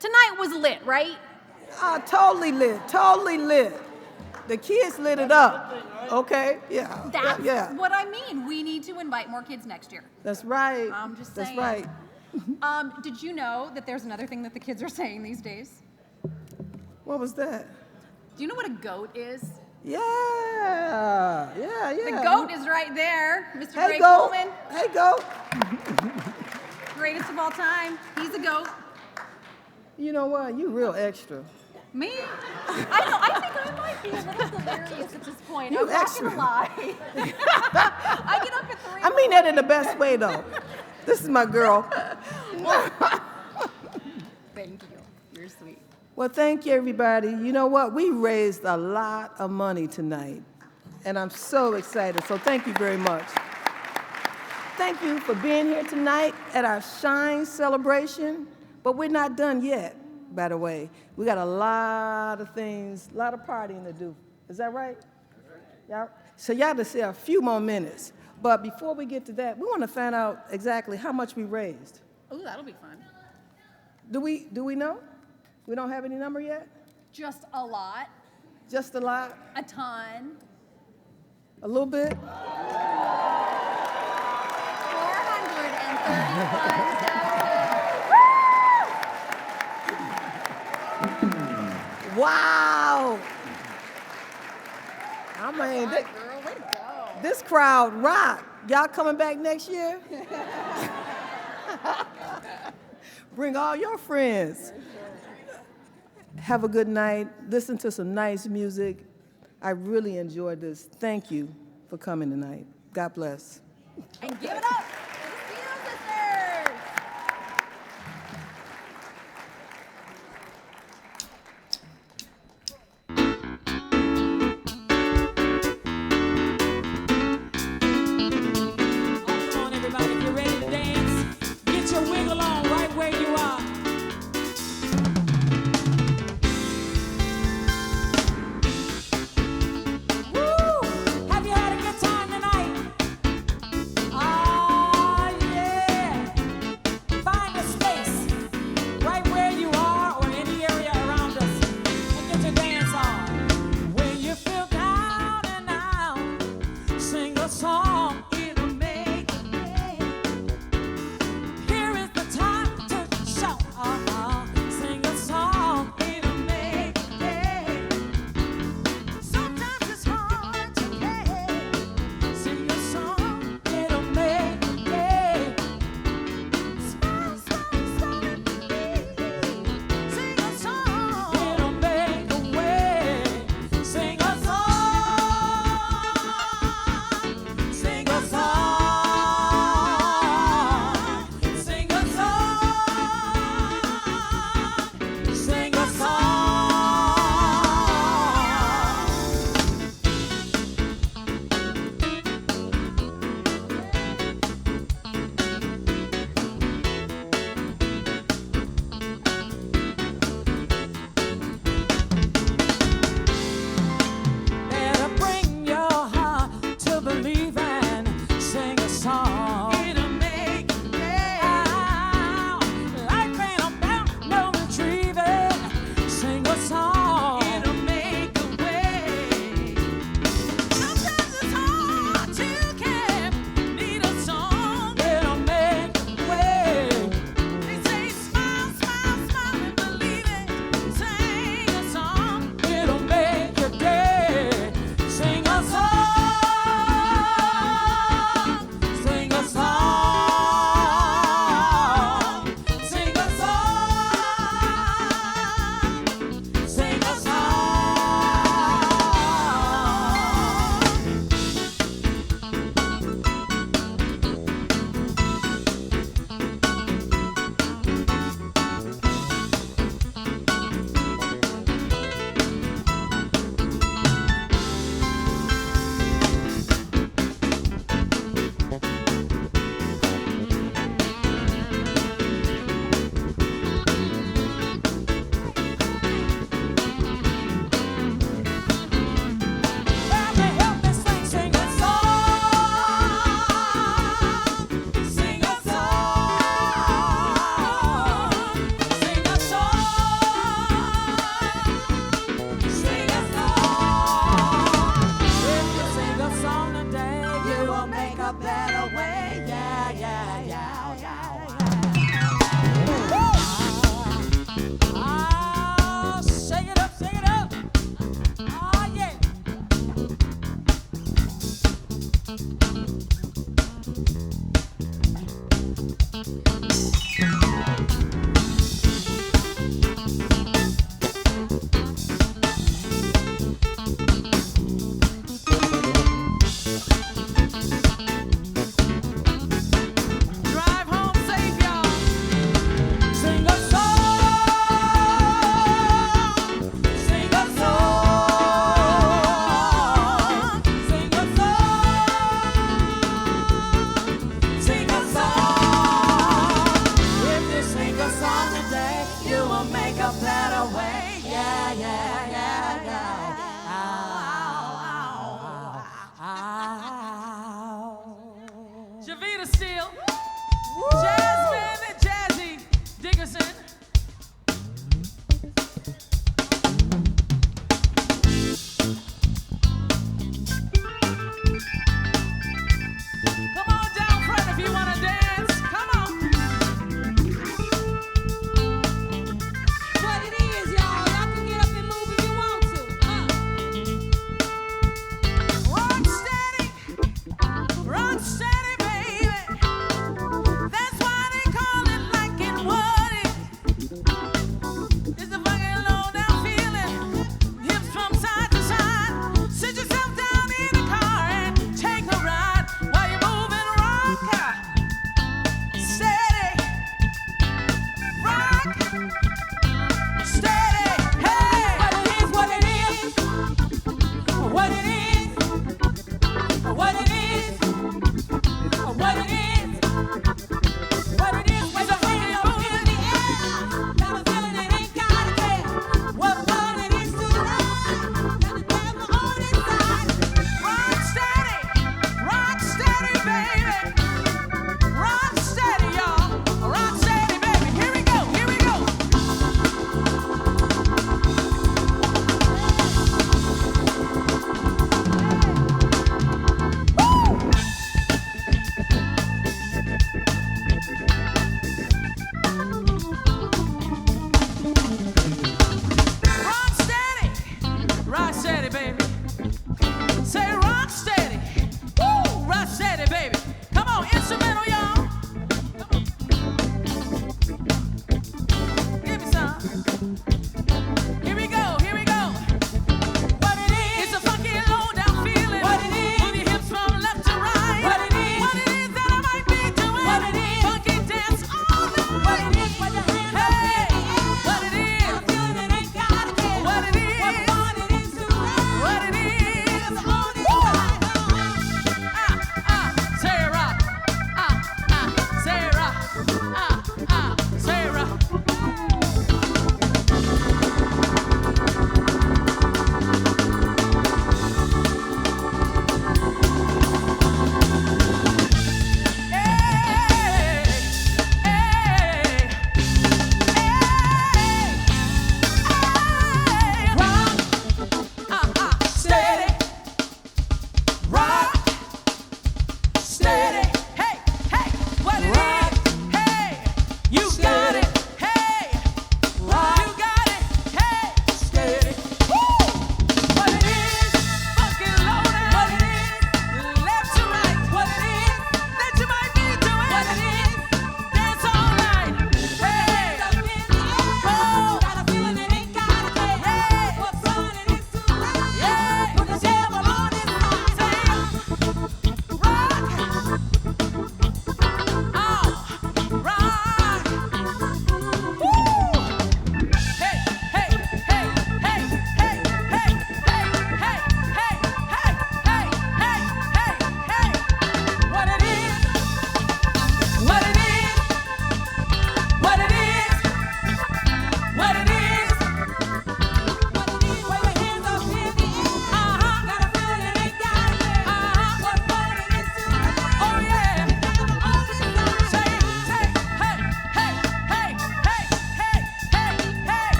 tonight was lit, right? Totally lit, totally lit. The kids lit it up. Okay, yeah. That's yeah. what I mean. We need to invite more kids next year. That's right. I'm just saying. That's right. Did you know that there's another thing that the kids are saying these days? What was that? Do you know what a goat is? Yeah. The goat is right there, Mr. Hey, Ray goat. Coleman. Hey, goat. Greatest of all time. He's a goat. You know what? You real extra. Me? I know. I think I might be a little delirious at this point. You I'm not extra. gonna lie. I get up at 3. I mean that in the best way, though. This is my girl. Thank you. You're sweet. Well, thank you, everybody. You know what? We raised a lot of money tonight, and I'm so excited. So thank you very much. Thank you for being here tonight at our Shine celebration, but we're not done yet, by the way. We got a lot of things, a lot of partying to do. Is that right? Yeah. So y'all just see a few more minutes. But before we get to that, we want to find out exactly how much we raised. Ooh, that'll be fun. Do we know? We don't have any number yet? Just a lot. Just a lot? A ton. A little bit? 431,000. Wow! I mean, this crowd rock. Y'all coming back next year? Bring all your friends. Have a good night. Listen to some nice music. I really enjoyed this. Thank you for coming tonight. God bless. And give it up for the Steele Sisters. Come on, everybody, if you're ready to dance, get your wiggle on right where you are. Woo! Have you had a good time tonight? Ah!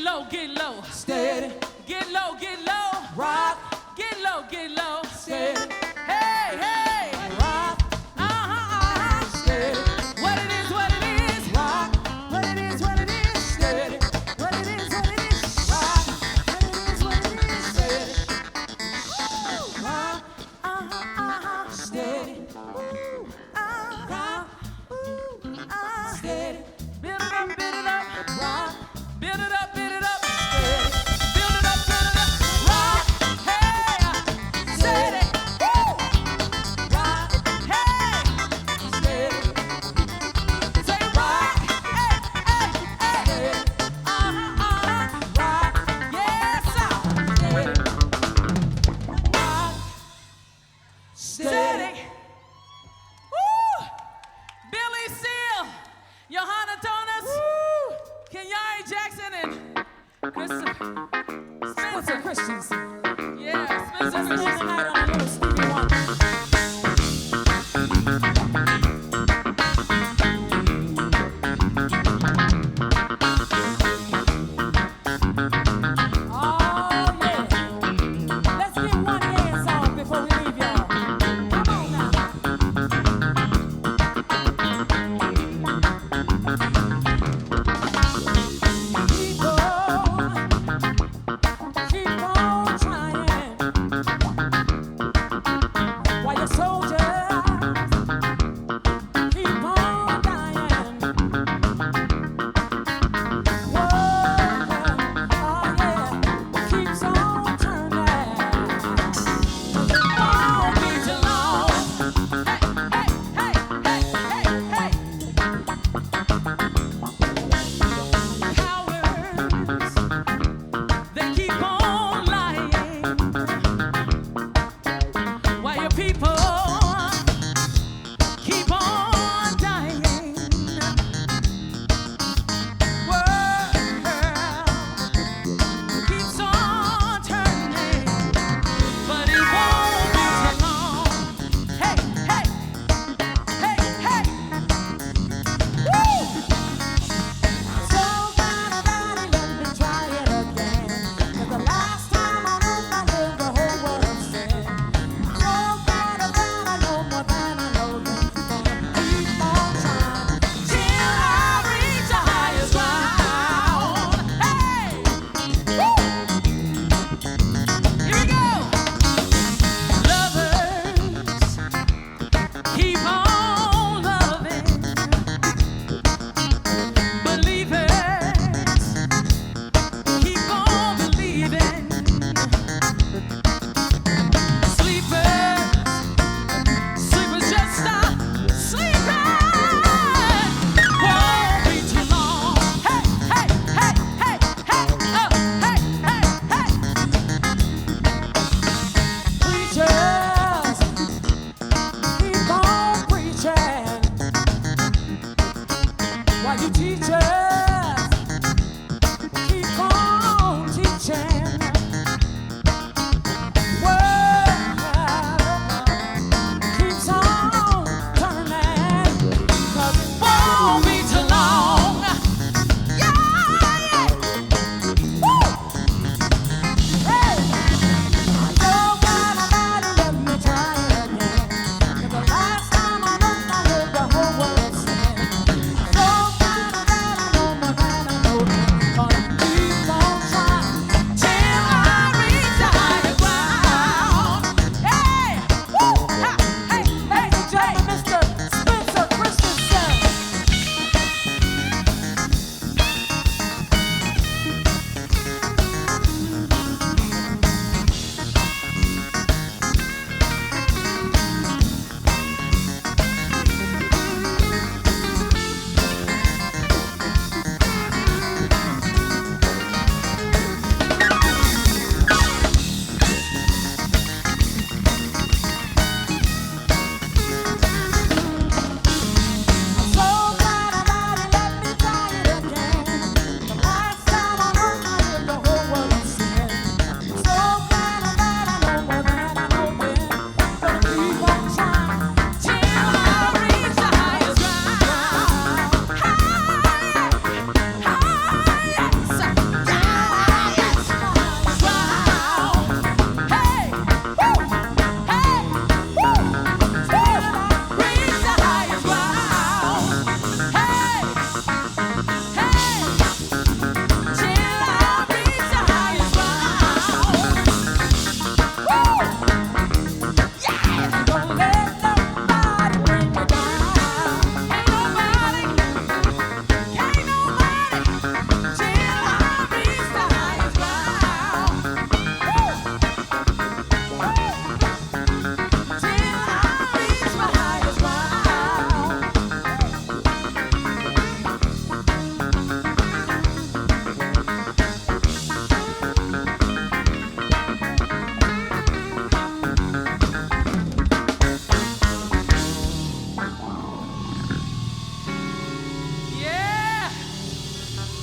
low, get low. Steady. Get low, rock. Get low, steady. Hey, hey, rock. Steady. What it is, rock. What it is, steady. What it is, rock. What it is, steady. Rock, steady. Rock, steady. Build it up, rock. Build it up, steady. Build it up, rock. Hey, steady. Rock, hey, steady. Say rock, hey, steady. Rock, yes, steady. Rock, steady. Woo! Billy Seal, Johanna Tonas, Kenyari Jackson, and Spencer Christensen. Yeah, Spencer Christensen. Tonight on a little Stevie Wonder. Oh, yeah. Let's get one dance on before we leave y'all. Come on now. People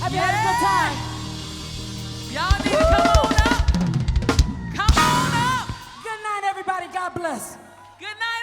Have you had a good time? Y'all need to come on up. Come on up. Good night, everybody. God bless. Good night,